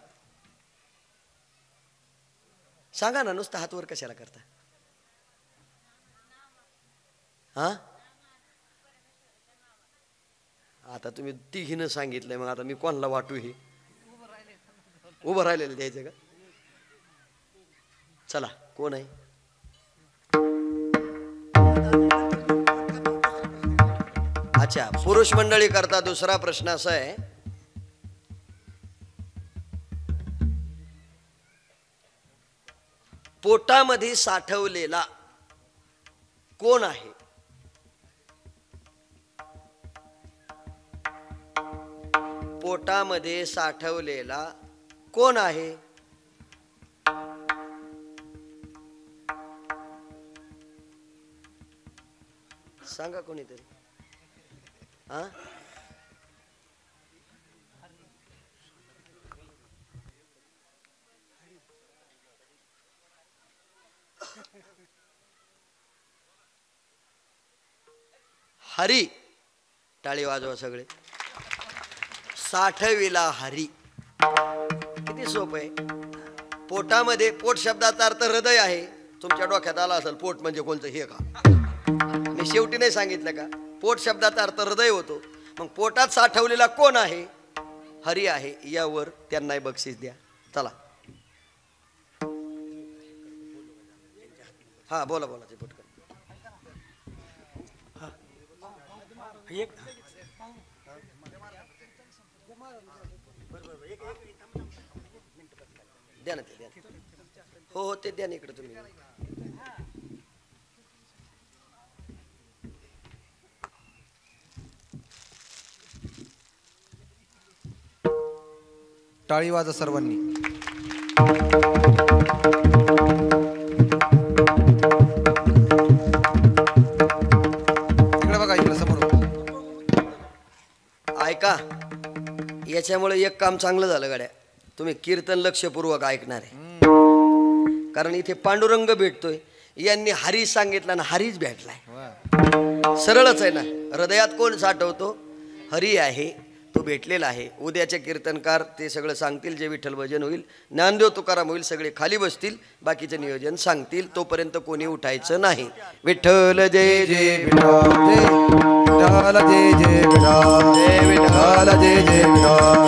सांगा ना, नुसतं हात वर कशाला करता? हा, आता तुम्ही तिघीनं सांगितलंय, मग आता मी कोणाला वाटू? हे उभं राहिलेलं द्यायचं का? चला, कोण आहे? अच्छा, पुरुष मंडळी करता दुसरा प्रश्न असा आहे, पोटामध्ये साठवलेला कोण आहे? पोटामध्ये साठवलेला कोण आहे? सांगा कोणीतरी. हा, हरी, टाळी वाजवा सगळे. साठविला हरी. किती सोपं आहे. पोटामध्ये, पोट शब्दाचा अर्थ हृदय आहे. तुमच्या डोक्यात आला असेल पोट म्हणजे कोणतं हे का, मी शेवटी नाही सांगितलं का, पोट शब्दाचा अर्थ हृदय होतो. मग पोटात साठवलेला कोण आहे, हरी आहे. यावर त्यांना बक्षीस द्या. चला. हा बोला बोला ते पटकन. द्या ना ते, द्या. हो हो ते द्या ना इकडे तुम्ही. टाळी वाजा सर्वांनी. इकडे बघा, इकडे समोर. ऐका, याच्यामुळे एक काम चांगलं झालं गाड्या, तुम्ही कीर्तन लक्षपूर्वक ऐकणार आहे. कारण इथे पांडुरंग भेटतोय, यांनी हरी सांगितला ना, हरीच भेटलाय. सरळच आहे ना. हृदयात कोण साठवतो, हरी आहे, तो भेटलेला आहे. उद्याचे कीर्तनकार ते सगळं सांगतील. जे विठ्ठल भजन होईल, ज्ञानदेव तुकाराम होईल, सगळे खाली बसतील, बाकीचे नियोजन सांगतील. तोपर्यंत कोणी उठायचं नाही. विठ्ठल जय जय विठ्ठल जय जय विठ्ठल, जय जय विठ्ठल, जय विठ्ठल, जय जय विठ्ठल.